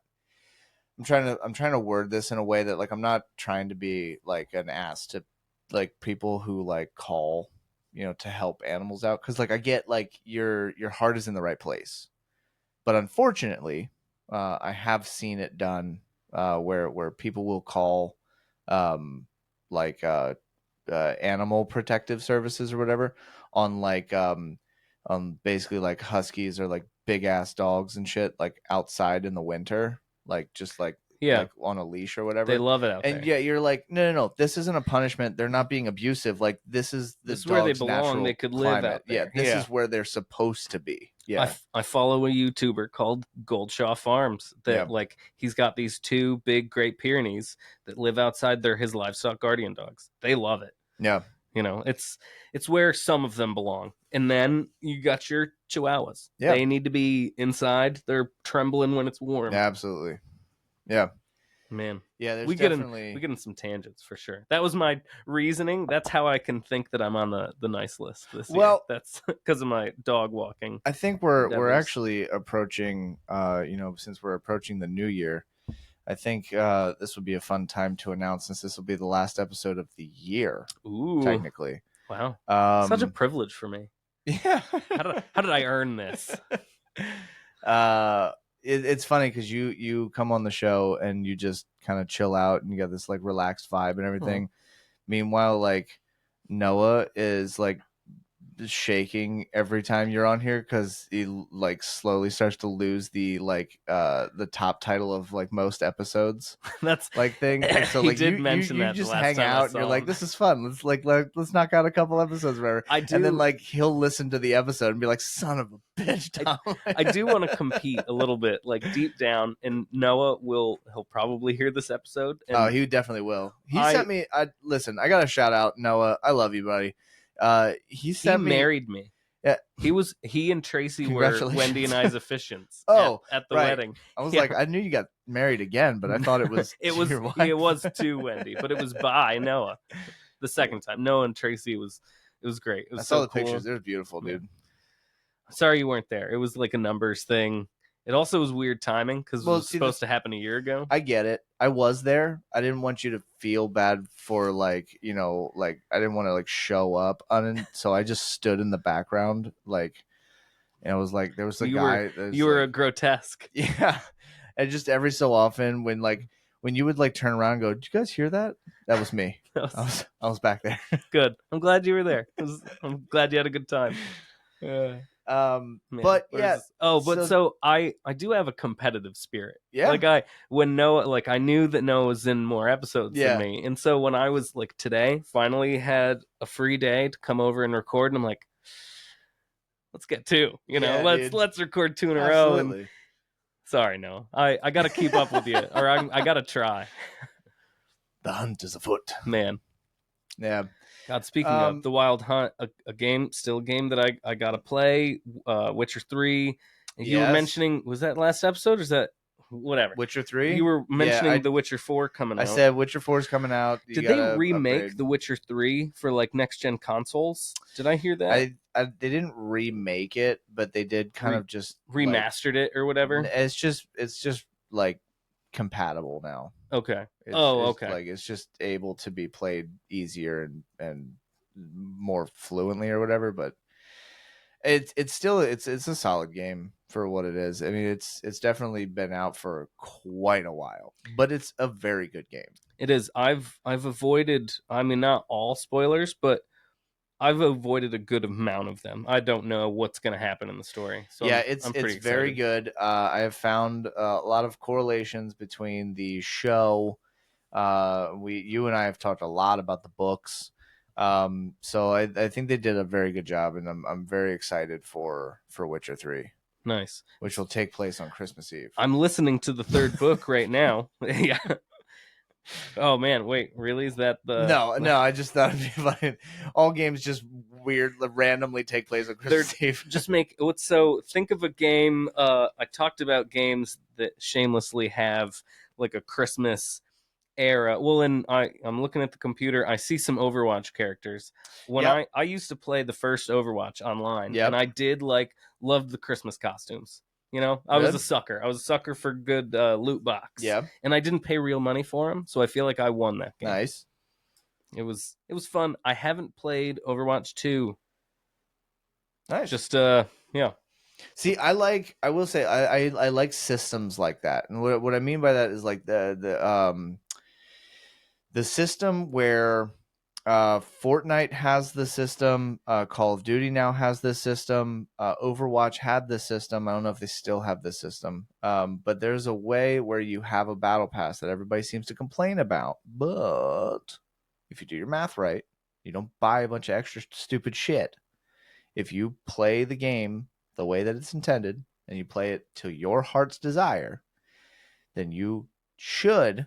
I'm trying to word this in a way that like I'm not trying to be like an ass to like people who like call to help animals out, because like I get like your heart is in the right place, but unfortunately I have seen it done where people will call um like animal protective services or whatever on like basically like huskies or like big ass dogs and shit like outside in the winter, like just yeah, like on a leash or they whatever. love it out And there. yeah, you're like, no, this isn't a punishment. They're not being abusive. Like this is the This is where they dog's belong. They natural could live climate. out Yeah, there. this Yeah. is where they're supposed to be. Yeah, I follow a YouTuber called Goldshaw Farms yeah, that like he's got these 2 big Great Pyrenees that live outside. They're his livestock guardian dogs. They love it. yeah, It's where some of them belong. And then you got your Chihuahuas. yeah, They need to be inside. They're trembling when it's warm. absolutely. Yeah, Man, yeah. There's we get in definitely. we get in some tangents for sure. That was my reasoning. That's how I can think that I'm on the nice list this year. Well, That's because of my dog walking I think we're endeavors. actually approaching since we're approaching the new year, I think this would be a fun time to announce, since this will be the last episode of the year Ooh, technically. wow, such a um privilege for me. yeah. How did I earn this? It's funny because you come on the show and you just kind of chill out and you got this like relaxed vibe and everything. Meanwhile, like Noah is like shaking every time you're on here because he like slowly starts to lose the top title of like most episodes That's like thing. And so he like did mention you that the just last hang time I out and you're saw like, him. this is fun. Let's knock out a couple episodes or whatever. I And then do like he'll listen to the episode and be like, son of a bitch, Tom. I do want to compete a little bit, like deep down, and he'll probably hear this episode, Oh, and he definitely will. He I sent me. I listen. I got to shout out Noah. I love you, buddy. He he sent me. married me. Yeah, He and Tracy were Wendy and congratulations. I's officiants Oh, at the right. wedding. I was Yeah, like, I knew you got married again, but I thought it was to your it wife. was to Wendy, but it was by Noah the second time. Noah and Tracy it was great. It I was saw so the cool. pictures. It was beautiful, Yeah. dude. Sorry you weren't there. It was like a numbers thing. It also was weird timing because it Well, was see, supposed to happen a year ago. I get it. I was there. I didn't want you to feel bad for like, like I didn't want to like show up so I just stood in the background, like, and it was like there was a guy You that's were like, a grotesque. yeah, and just every so often when you would like turn around and go, did you guys hear that? That was me. That was I was back there. good. I'm glad you were there. I'm glad you had a good time. Yeah. Man, But yeah, but so I do have a competitive spirit. yeah, Like when Noah, like I knew that Noah was in more episodes than yeah, me, and so when I was like today, finally had a free day to come over and record, and I'm like, let's get two. yeah, Let's dude. record two in a row. And Absolutely. sorry, Noah, I got to keep up with you, or I got to try. The hunt is afoot. Man, Yeah. God, speaking of the Wild Hunt, a game that I gotta play, Witcher 3. You were Yes. mentioning, was that last episode or is that whatever? Witcher 3? You were Yeah, mentioning The Witcher 4 coming I out. said Witcher 4 is coming out. You Did they gotta remake upgrade. The Witcher 3 for like next gen consoles? Did I hear that? They didn't remake it, but they did kind of just like Remastered it or whatever? it's just like compatible now. Okay. It's Okay. like it's just able to be played easier and more fluently or whatever, but it's still it's a solid game for what it is. I mean, it's definitely been out for quite a while, but it's a very good game. It is. I've avoided, I mean, not all spoilers, but I've avoided a good amount of them. I don't know what's going to happen in the story, so Yeah, I'm pretty it's very excited. good. I have found a lot of correlations between the show. You and I have talked a lot about the books. So I think they did a very good job, and I'm very excited for Witcher 3, Nice. which will take place on Christmas Eve. I'm listening to the third book right now. Yeah. Oh man, wait, really? Is that the No, I just thought it'd be funny. All games just weird randomly take place on Christmas Eve. just think of a game. I talked about games that shamelessly have like a Christmas era. Well, and I'm looking at the computer. I see some Overwatch characters. When Yep. I used to play the first Overwatch online, Yep. and I did love the Christmas costumes. I was Good. a sucker. I was a sucker for good loot box. Yeah. And I didn't pay real money for them, so I feel like I won that game. Nice. It was fun. I haven't played Overwatch 2. Nice. Just yeah. See, I will say I like systems like that. And what I mean by that is like the system where Fortnite has the system, Call of Duty now has this system, Overwatch had this system. I don't know if they still have this system, but there's a way where you have a battle pass that everybody seems to complain about. But if you do your math right, you don't buy a bunch of extra stupid shit. If you play the game the way that it's intended and you play it to your heart's desire, then you should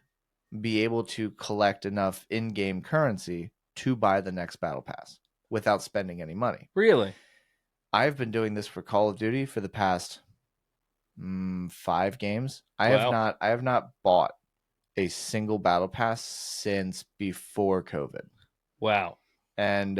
be able to collect enough in-game currency to buy the next battle pass without spending any money. Really? I've been doing this for Call of Duty for the past 5 games. I Wow. have not bought a single battle pass since before COVID. Wow. And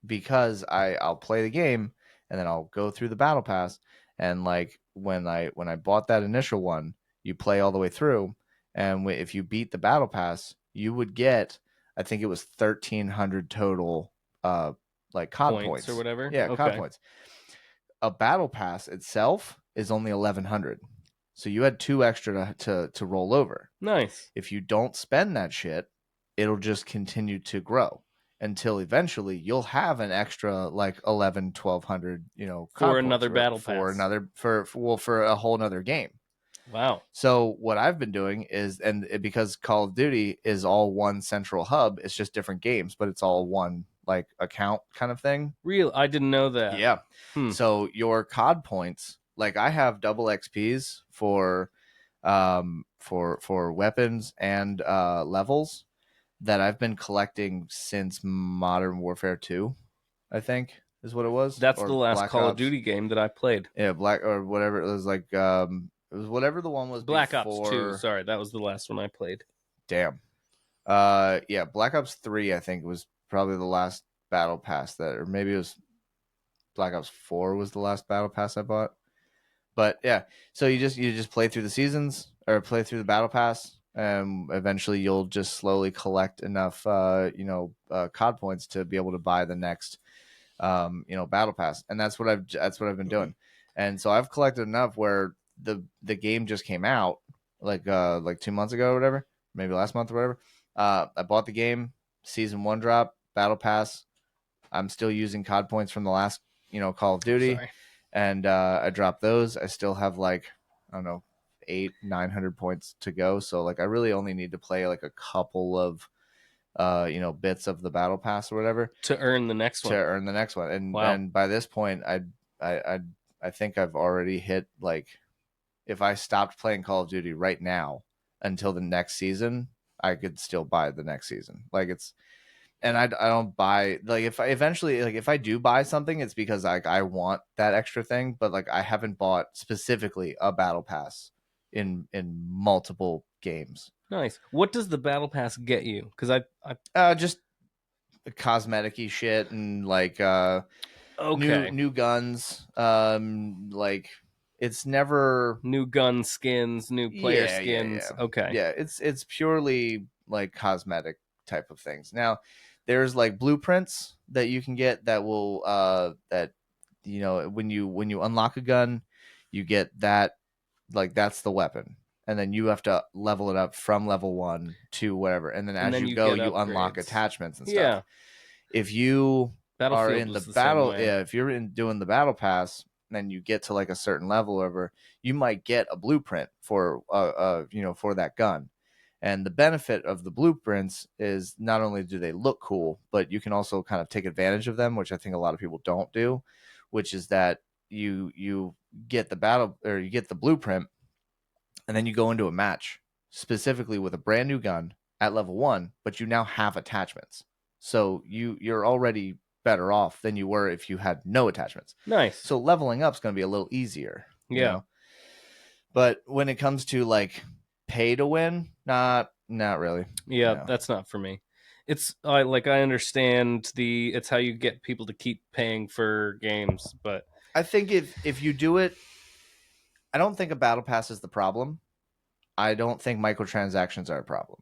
because I'll play the game and then I'll go through the battle pass, and like when I bought that initial one, you play all the way through, and if you beat the battle pass, you would get, I think it was 1,300 total like COD points or whatever. Yeah, COD Okay. points. A battle pass itself is only 1,100, so you had 2 extra to roll over. Nice. If you don't spend that shit, it'll just continue to grow. until eventually you'll have an extra like 11, 1200, For COD points another battle pass. for a whole nother game. Wow. So what I've been doing is, because Call of Duty is all one central hub, it's just different games, but it's all one like account kind of thing. Real, I didn't know that. Yeah. Hmm. So your COD points, like I have double XPs for weapons and levels that I've been collecting since Modern Warfare 2, I think is what it was, That's the or last Black Call of Ops. Duty game that I played. Yeah, Black or whatever it was, like it was whatever the one was Black Ops 2. before. Sorry, that was the last one I played. Damn. Yeah, Black Ops 3 I think was probably the last battle pass that, or maybe it was Black Ops 4 was the last battle pass I bought. But yeah, so you just play through the seasons or play through the battle pass, and eventually you'll just slowly collect enough COD points to be able to buy the next battle pass. And that's what I've been doing. And so I've collected enough where the game just came out like 2 months ago or whatever, maybe last month or whatever. I bought the game, season 1 drop, battle pass. I'm still using COD points from the last Call of Duty, Sorry. and I dropped those. I still have like, I don't know, 800-900 points to go. So like I really only need to play like a couple of bits of the battle pass or whatever To earn the next to one. earn the next one. And Wow. by this point, I I think I've already hit, like, if I stopped playing Call of Duty right now until the next season, I could still buy the next season. Like it's and I don't buy, like, if I eventually, like, if I do buy something, it's because like I want that extra thing, but like I haven't bought specifically a battle pass in multiple games. Nice. What does the battle pass get you? Because I Just cosmetic-y shit, and like new okay. new guns. Like, it's never. New gun skins, new player Yeah, skins. Okay. yeah. It's purely like cosmetic type of things. Now, there's like blueprints that you can get that will that when you unlock a gun, you get that, like, that's the weapon. And then you have to level it up from level 1 to whatever. And then And as then you you go, get you unlock upgrades. attachments and stuff. Yeah. If you are Battlefield in the was the same battle, way. yeah, if you're in doing the battle pass, and you get to like a certain level or whatever, you might get a blueprint for for that gun. And the benefit of the blueprints is not only do they look cool, but you can also kind of take advantage of them, which I think a lot of people don't do, which is that you get the battle, or you get the blueprint, and then you go into a match specifically with a brand new gun at level 1, but you now have attachments. So you're already better off than you were if you had no attachments. Nice. So leveling up is going to be a little easier, you Yeah. know. But when it comes to like pay to win, not really. Yeah, No. that's not for me. It's I like I understand it's how you get people to keep paying for games, but I think if you do it, I don't think a battle pass is the problem. I don't think microtransactions are a problem.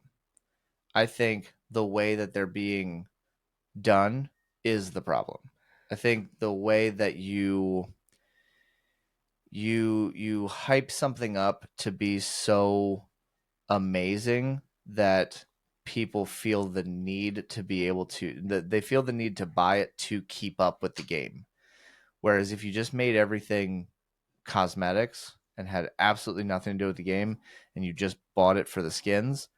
I think the way that they're being done is the problem. I think the way that you hype something up to be so amazing that people feel the need to be able to, that they feel the need to buy it to keep up with the game. Whereas if you just made everything cosmetics and had absolutely nothing to do with the game, and you just bought it for the skins,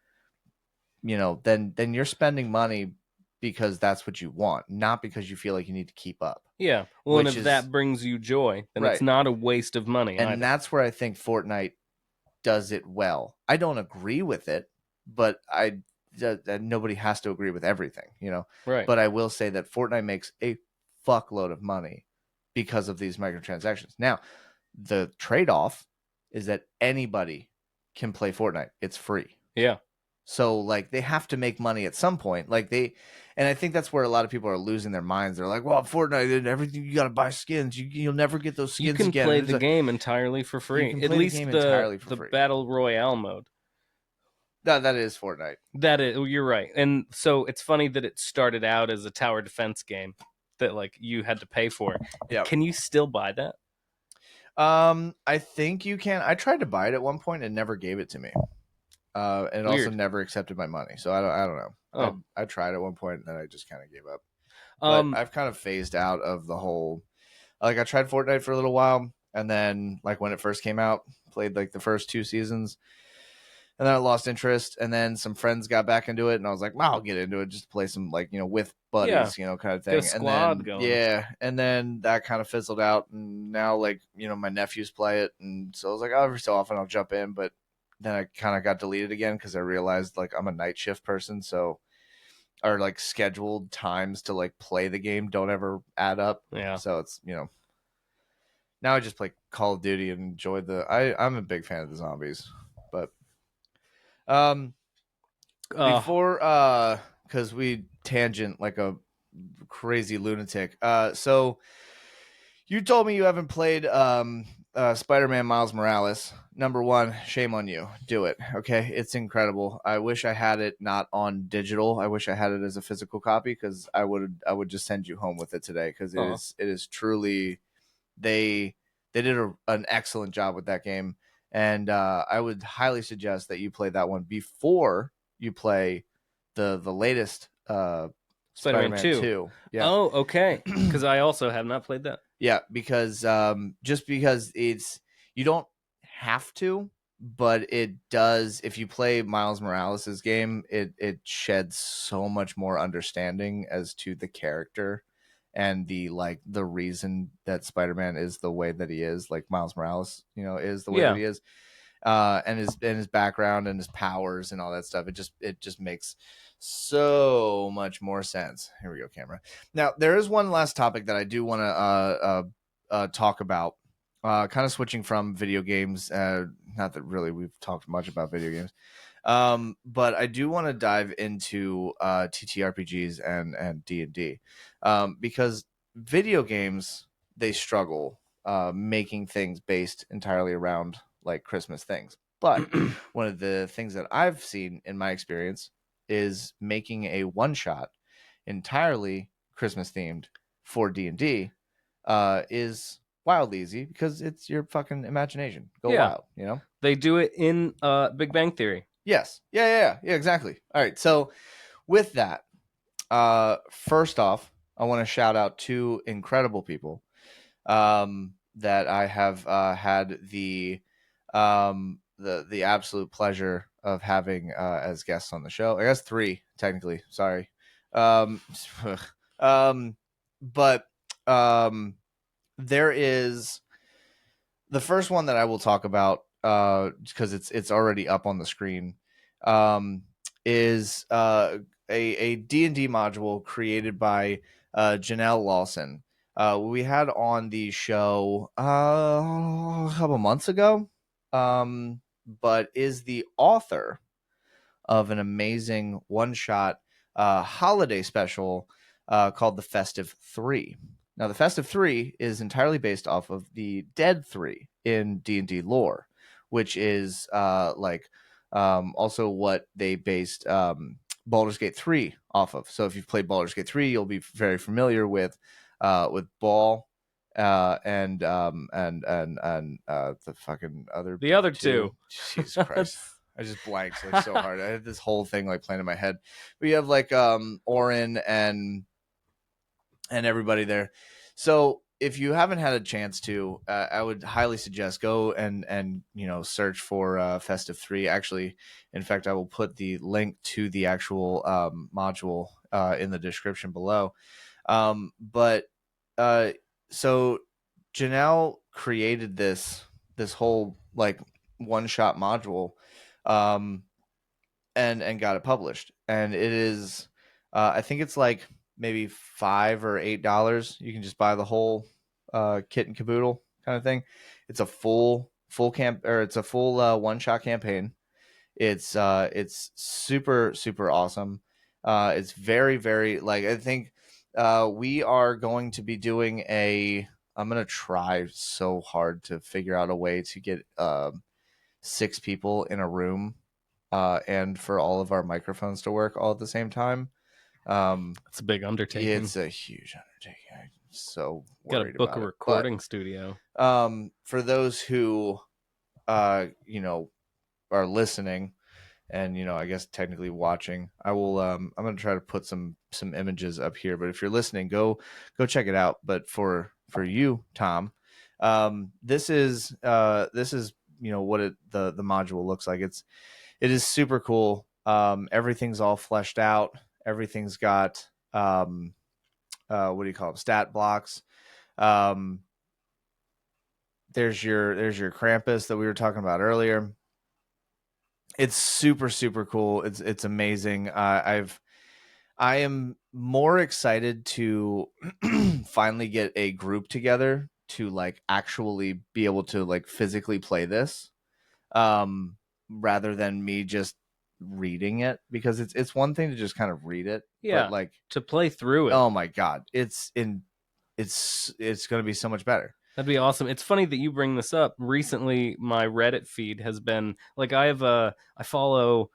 then you're spending money because that's what you want, not because you feel like you need to keep up. yeah. Well, and Which if is that brings you joy, then it's right. not a waste of money And either. that's where I think Fortnite does it well. I don't agree with it, but nobody has to agree with everything. Right. But I will say that Fortnite makes a fuckload of money because of these microtransactions. Now, the trade-off is that anybody can play Fortnite. It's free. Yeah. So like they have to make money at some point. And I think that's where a lot of people are losing their minds. They're like, "Well, Fortnite and everything, you got to buy skins. You'll never get those You skins can again." play And it's the like, game entirely for you free. can At play the least game the entirely for the free. battle royale mode. That is Fortnite. That is, you're right. And so it's funny that it started out as a tower defense game that like you had to pay for. Yeah. Can you still buy that? I think you can. I tried to buy it at one point and never gave it to me. and it also Weird. never accepted my money. So I don't know. Oh. I tried at one point, and then I just kind of gave up. But Um. I've kind of phased out of the whole. Like I tried Fortnite for a little while, and then like when it first came out, played like the first 2 seasons, and then I lost interest. And then some friends got back into it, and I was like, "Wow, I'll get into it just to play some like with Yeah. buddies, kind of Get a thing." And squad then going. yeah, and then that kind of fizzled out. And now like my nephews play it, and so I was like, oh, every so often I'll jump in, but then I kind of got deleted again because I realized like I'm a night shift person, so our like scheduled times to like play the game don't ever add up. Yeah. So it's now I just play Call of Duty and enjoy the. I'm a big fan of the zombies, but um Uh. before because we tangent like a crazy lunatic. So you told me you haven't played Spider-Man Miles Morales. Number one, shame on you. Do it. Okay, it's incredible. I wish I had it not on digital. I wish I had it as a physical copy because I would just send you home with it today because it Oh. is truly they they did an excellent job with that game, and I would highly suggest that you play that one before you play the latest Spider-Man Spider-Man 2. 2. Yeah. Oh, okay. Because I also have not played that. Yeah, because just because it's you don't have to, but it does. If you play Miles Morales' game, it sheds so much more understanding as to the character and the reason that Spider-Man is the way that he is, like Miles Morales, is the way that Yeah. he is, and his background and his powers and all that stuff. It just makes so much more sense. Here we go, camera. Now there is one last topic that I do want to talk about. Kind of switching from video games. Not that really we've talked much about video games. But I do want to dive into TTRPGs and D&D, because video games they struggle making things based entirely around like Christmas things. But one of the things that I've seen in my experience is making a one shot entirely Christmas themed for D&D is wildly easy because it's your fucking imagination. Go Yeah. wild, you know? They do it in Big Bang Theory. Yes. Yeah, exactly. All right. So with that, first off, I want to shout out two incredible people that I have had the absolute pleasure of having as guests on the show. I guess three technically. Sorry. Um, um, but there is the first one that I will talk about because it's already up on the screen. Um, is a D&D module created by Janelle Lawson. We had on the show a couple months ago, but is the author of an amazing one shot holiday special called The Festive Three. Now, The Festive Three is entirely based off of the Dead Three in D&D lore, which is also what they based Baldur's Gate 3 off of. So if you've played Baldur's Gate 3, you'll be very familiar with Ball and the fucking other The other two. two. Jesus Christ. I just blanked like so hard. I had this whole thing like playing in my head. We have like Orin and everybody there. So if you haven't had a chance to, I would highly suggest go and search for Festive 3. Actually, in fact, I will put the link to the actual module in the description below. But so Janelle created this whole like one shot module, um, and got it published, and it is, I think it's like maybe $5 or $8. You can just buy the whole kit and caboodle kind of thing. It's a full camp, or it's a full one shot campaign. It's super super awesome. It's very very like I think we are going to be doing a. I'm gonna try so hard to figure out a way to get 6 people in a room, and for all of our microphones to work all at the same time. It's a big undertaking. It's a huge undertaking. I'm so Got to worried book a about it. But recording studio. for those who uh, you know are listening and I guess technically watching. I will. I'm gonna try to put some images up here, but if you're listening, go check it out. But for you, Tom, this is what the module looks like. It is super cool. Everything's all fleshed out. Everything's got what do you call them? Stat blocks. Um, there's your Krampus that we were talking about earlier. It's super cool. It's amazing. I am more excited to finally get a group together to like actually be able to like physically play this, um, rather than me just reading it, because it's one thing to just kind of read it, but Yeah, like, to play through it. oh my god, it's going to be so much better. That'd be awesome. It's funny that you bring this up. Recently, my Reddit feed has been like I follow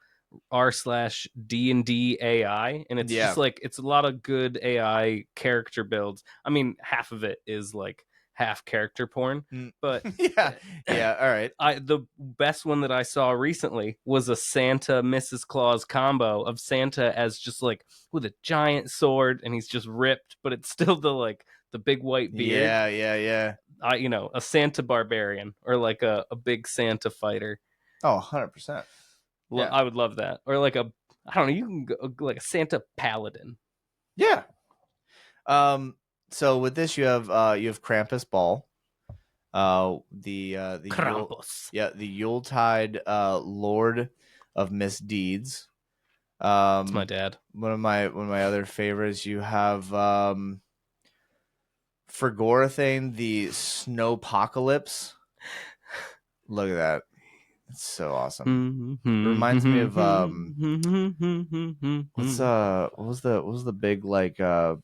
r/D&D AI, and it's just Yeah. like it's a lot of good AI character builds. I mean, half of it is like half character porn, Mm. but Yeah. Yeah. All right. the best one that I saw recently was a Santa Mrs. Claus combo of Santa as just like with a giant sword, and he's just ripped, but it's still the big white beard. Yeah. Yeah. Yeah. A Santa barbarian or like a big Santa fighter. Oh, 100%. Yeah. I would love that. Or like I don't know, you can go like a Santa paladin. Yeah. So with this, you have Krampus Ball, the Yule, Krampus. yeah, the Yuletide Lord of Misdeeds. It's my dad. One of my other favorites. You have for Gorathane, the Snowpocalypse. Look at that. It's so awesome. It reminds me of what was the big like was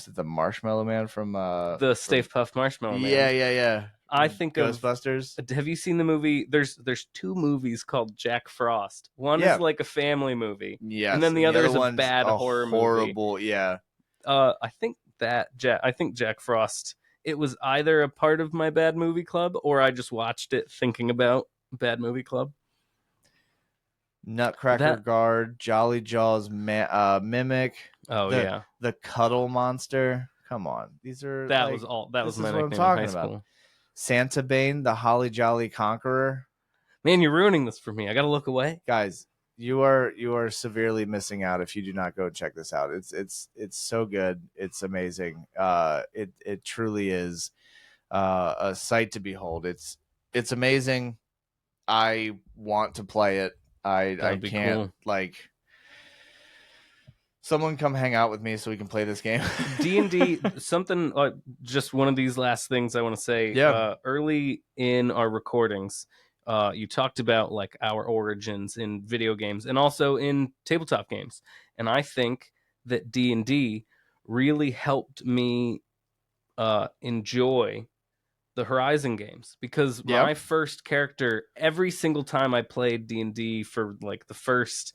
it the Marshmallow Man The Stay from Puft Marshmallow yeah, Man. yeah, yeah, I from think of Ghostbusters? have you seen the movie? There's two movies called Jack Frost. One is Yeah. like a family movie, and Yes, then and the the other other is a one's bad a horror movie. horrible, yeah. I think Jack Frost. It was either a part of my bad movie club or I just watched it thinking about bad movie club. Nutcracker That Guard, Jolly Jaws Mimic, oh the yeah, the Cuddle Monster. Come on. These are like that was this my is what I'm nickname in high talking about. school. Santa Bane, the Holly Jolly Conqueror. Man, you're ruining this for me. I gotta look away. Guys, you are severely missing out if you do not go check this out. It's so good. It's amazing. It truly is a sight to behold. It's amazing. I want to play it. That I would be can't, cool. like, someone come hang out with me so we can play this game. D&D something just one of these last things I want to say Yeah. early in our recordings you talked about like our origins in video games and also in tabletop games, and I think that D&D really helped me enjoy the Horizon games because Yeah. my first character every single time I played D&D for like the first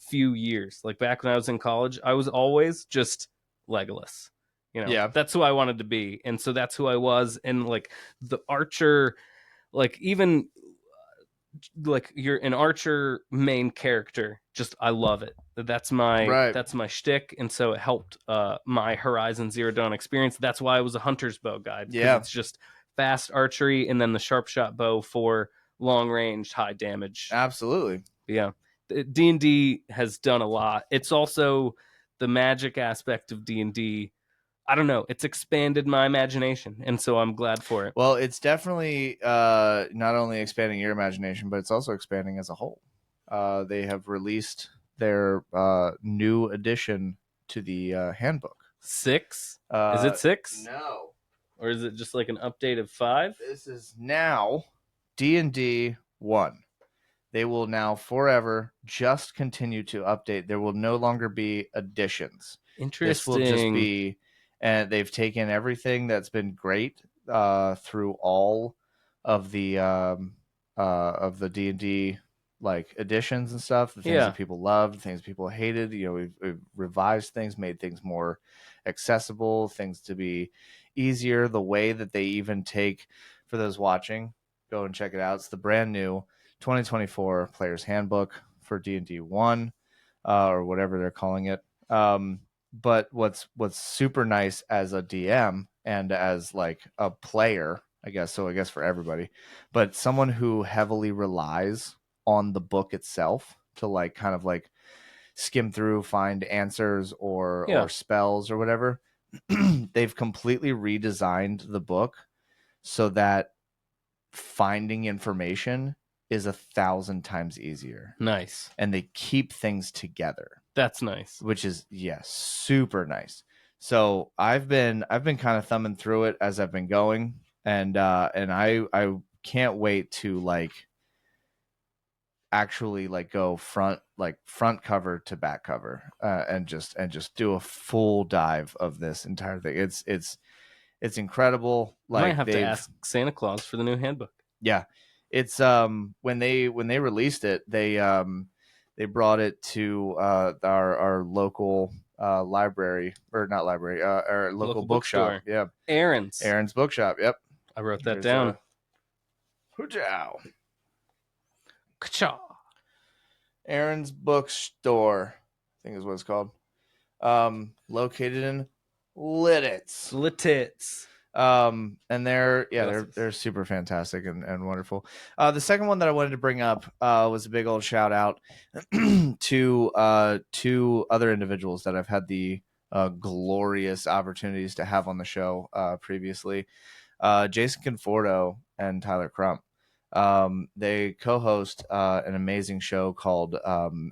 few years, like back when I was in college, I was always just Legolas. Yeah. That's who I wanted to be, and so that's who I was. And like the archer, like even like you're an archer main character, just I love it. Right. That's my shtick, and so it helped my Horizon Zero Dawn experience. That's why I was a hunter's bow guy because Yeah. it's just fast archery and then the sharp shot bow for long range, high damage. Absolutely. Yeah, D&D has done a lot. It's also the magic aspect of D&D. I don't know. It's expanded my imagination, and so I'm glad for it. Well, it's definitely not only expanding your imagination, but it's also expanding as a whole. They have released their new addition to the handbook. 6? Is it 6? No, Or is it just like an update of 5? this is now D&D 1. They will now forever just continue to update. There will no longer be additions. This will just Interesting. be, and they've taken everything that's been great through all of the D&D like editions and stuff, the things that Yeah. people loved, the things people hated. We've revised things, made things more accessible, things to be easier. The way that they even take, for those watching, go and check it out. It's the brand new 2024 Player's Handbook for D&D 1, or whatever they're calling it. But what's super nice as a DM and as like a player, I guess, so I guess for everybody, but someone who heavily relies on the book itself to like kind of like skim through, find answers Yeah. or spells or whatever. They've completely redesigned the book so that finding information is 1,000 times easier, Nice. and they keep things together, That's nice. which is super nice. So I've been kind of thumbing through it as I've been going, and I can't wait to like actually like go front cover to back cover, and just do a full dive of this entire thing. It's incredible. I might Like have to ask Santa Claus for the new handbook. yeah, it's when they released it, they brought it to our local library, or not library, our local Local bookshop. bookstore. Yeah, Aaron's. Aaron's bookshop. Yep. I wrote that There's down. Hoochow. Ka-cha. Aaron's bookstore, I think is what it's called. Located in Lidditz. Litits. And they're Gracias. they're super fantastic and wonderful. The second one that I wanted to bring up was a big old shout out to two other individuals that I've had the glorious opportunities to have on the show previously, Jason Conforto and Tyler Crump. They co-host an amazing show called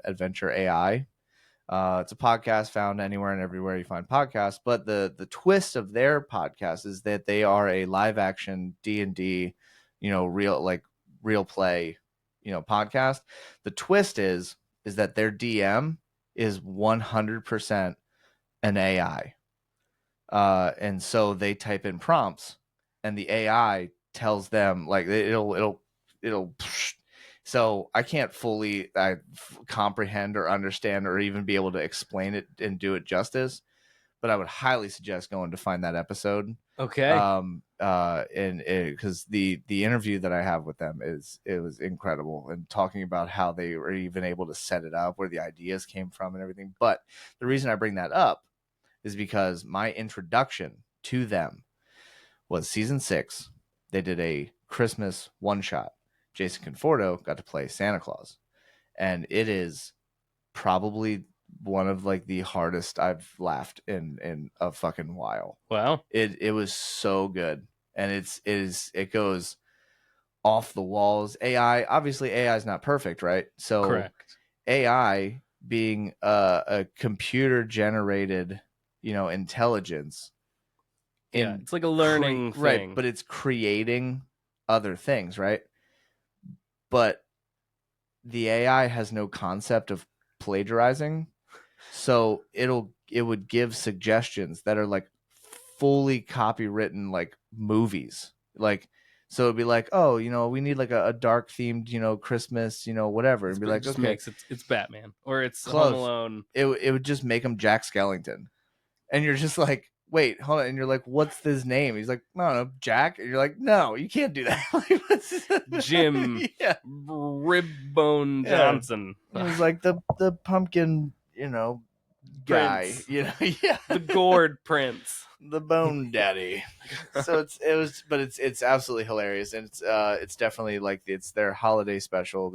Adventure AI. It's a podcast found anywhere and everywhere you find podcasts. But the twist of their podcast is that they are a live action D&D, real play, podcast. The twist is that their DM is 100% an AI, and so they type in prompts, and the AI tells them like it'll. So I can't fully comprehend or understand or even be able to explain it and do it justice, but I would highly suggest going to find that episode. Okay. And because the interview that I have with them it was incredible, and talking about how they were even able to set it up, where the ideas came from and everything. But the reason I bring that up is because my introduction to them was season 6. They did a Christmas one shot. Jason Conforto got to play Santa Claus, and it is probably one of like the hardest I've laughed in a fucking while. Wow. It was so good, and it goes off the walls. Obviously AI is not perfect, right? So Correct. AI being a computer generated, intelligence, Yeah, in it's like a learning right, thing. but it's creating other things, right? But the AI has no concept of plagiarizing, so it would give suggestions that are like fully copywritten like movies, like. So it'd be like, oh, we need like a dark themed, Christmas, whatever, and be It like, just okay, makes it's Batman or it's Home close. Alone. It would just make him Jack Skellington, and you're just like, wait, hold on, and you're like, what's his name? He's like, I don't know, Jack, and you're like, no, you can't do that. Jim Yeah, Ribbone yeah. Johnson. It was like the pumpkin, guy, Prince. yeah, The Gourd Prince. the Bone Daddy. So it's absolutely hilarious, and it's definitely like it's their holiday special.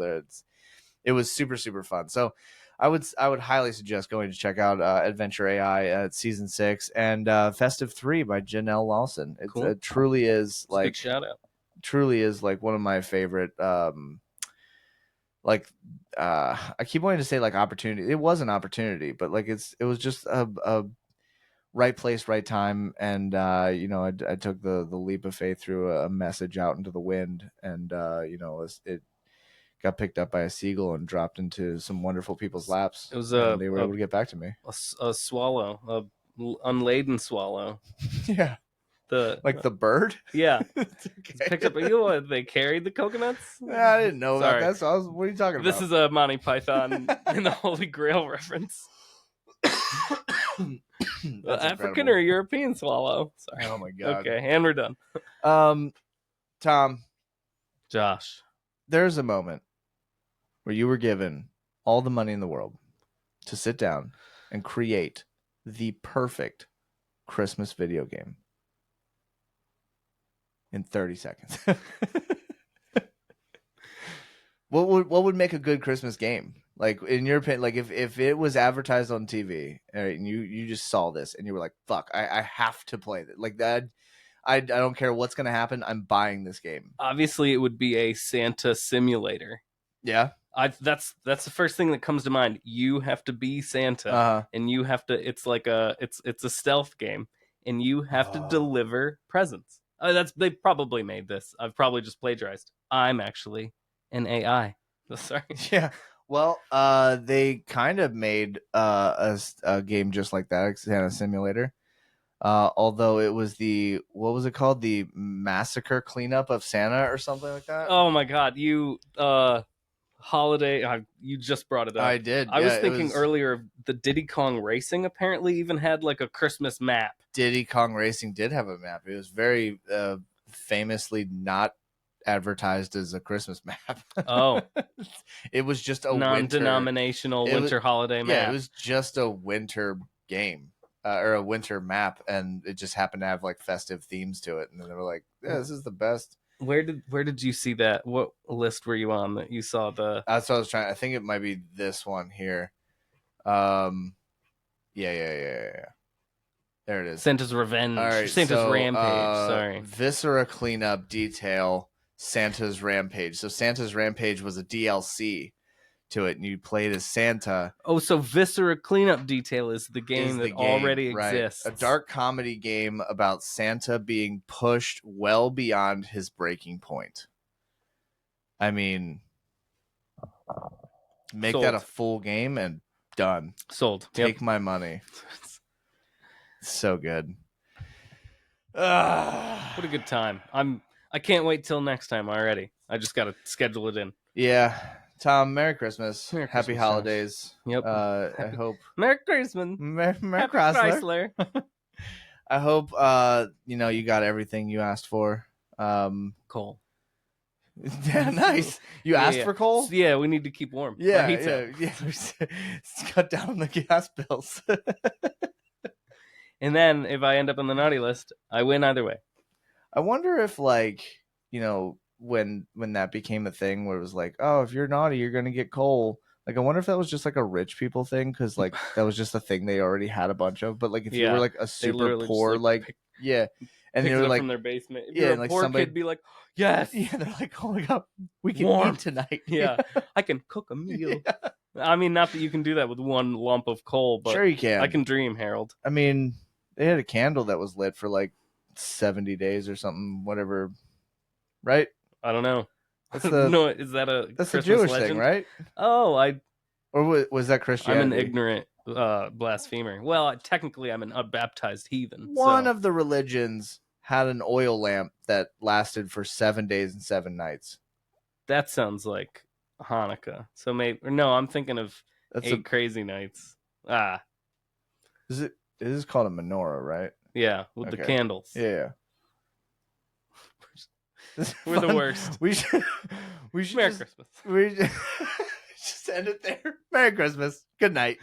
It was super super fun. So I would highly suggest going to check out Adventure AI at season 6 and Festive 3 by Janelle Lawson. Cool. It truly is It's a big like shout out. one of my favorite like I keep wanting to say like opportunity. It was an opportunity, but like it was just a right place, right time, and I took the leap of faith, threw a message out into the wind, and it got picked up by a seagull and dropped into some wonderful people's laps, It was and they were able to get back to me. a swallow, unladen swallow. Yeah, The like the bird. yeah, It's it's picked up. They carried the coconuts. I didn't know about Sorry. that. So what are you talking This about? is a Monty Python and the Holy Grail reference. African incredible. or European swallow. Sorry. Oh my god. Okay, and we're done. Tom, Josh. there's a moment where you were given all the money in the world to sit down and create the perfect Christmas video game in 30 seconds, what would make a good Christmas game? Like, in your opinion, like if it was advertised on TV, all right, and you just saw this and you were like, fuck, I have to play that. Like that, I don't care what's gonna happen. I'm buying this game. Obviously, it would be a Santa simulator. Yeah. That's the first thing that comes to mind. You have to be Santa, and you have to. It's like it's a stealth game, and you have to deliver presents. They probably made this. I've probably just plagiarized. I'm actually an AI. Sorry. Yeah. Well, they kind of made a game just like that, Santa Simulator. Although it was what was it called? The Massacre Cleanup of Santa or something like that. Oh my God, you holiday. You just brought it up. I did. I was thinking earlier the Diddy Kong Racing apparently even had like a Christmas map. Diddy Kong Racing did have a map. It was very famously not advertised as a Christmas map. Oh. It was just a non-denominational winter holiday map. Yeah, it was just a winter game. Or a winter map, and it just happened to have like festive themes to it, and then they were like, "Yeah, this is the best." Where did you see that? What list were you on that you saw the? That's what I was trying. I think it might be this one here. Yeah. There it is. Santa's Revenge. All right, Santa's Rampage. Sorry. Viscera cleanup detail. Santa's Rampage. So Santa's Rampage was a DLC to it, and you played as Santa. Oh, so Viscera Cleanup Detail is the game that already exists. A dark comedy game about Santa being pushed well beyond his breaking point. I mean, make Sold. that a full game and done. Sold. Take my money. So good. What a good time. I can't wait till next time already. I just got to schedule it in. Yeah. Tom, Merry Christmas. Merry Happy Christmas, holidays. Yep. I hope Merry Christmas. Merry Happy Chrysler. Chrysler. I hope you got everything you asked for. Coal. Yeah, nice. You asked for coal? Yeah, we need to keep warm. Yeah. Cut down on the gas bills. And then if I end up on the naughty list, I win either way. I wonder if when that became a thing where it was like, oh, if you're naughty, you're gonna get coal. Like, I wonder if that was just like a rich people thing, because like that was just a thing they already had a bunch of. But like, if you were like a super poor, and they were like from their basement. If yeah, you're a poor kid, be like, yes, yeah, they're like, oh my god, we can eat tonight. Yeah, I can cook a meal. Yeah. I mean, not that you can do that with one lump of coal, but sure you can. I can dream, Harold. I mean, they had a candle that was lit for like 70 days or something, whatever, right? I don't know. Is that a that's Christmas a Jewish legend? thing, right? Oh, or was that Christianity? I'm an ignorant blasphemer. Well, technically, I'm an unbaptized heathen. One of the religions had an oil lamp that lasted for 7 days and 7 nights. That sounds like Hanukkah. So I'm thinking of Crazy Nights. It is called a menorah, right? Yeah, with the candles. Yeah. We're the worst. We should Merry Christmas. We just end it there. Merry Christmas. Good night.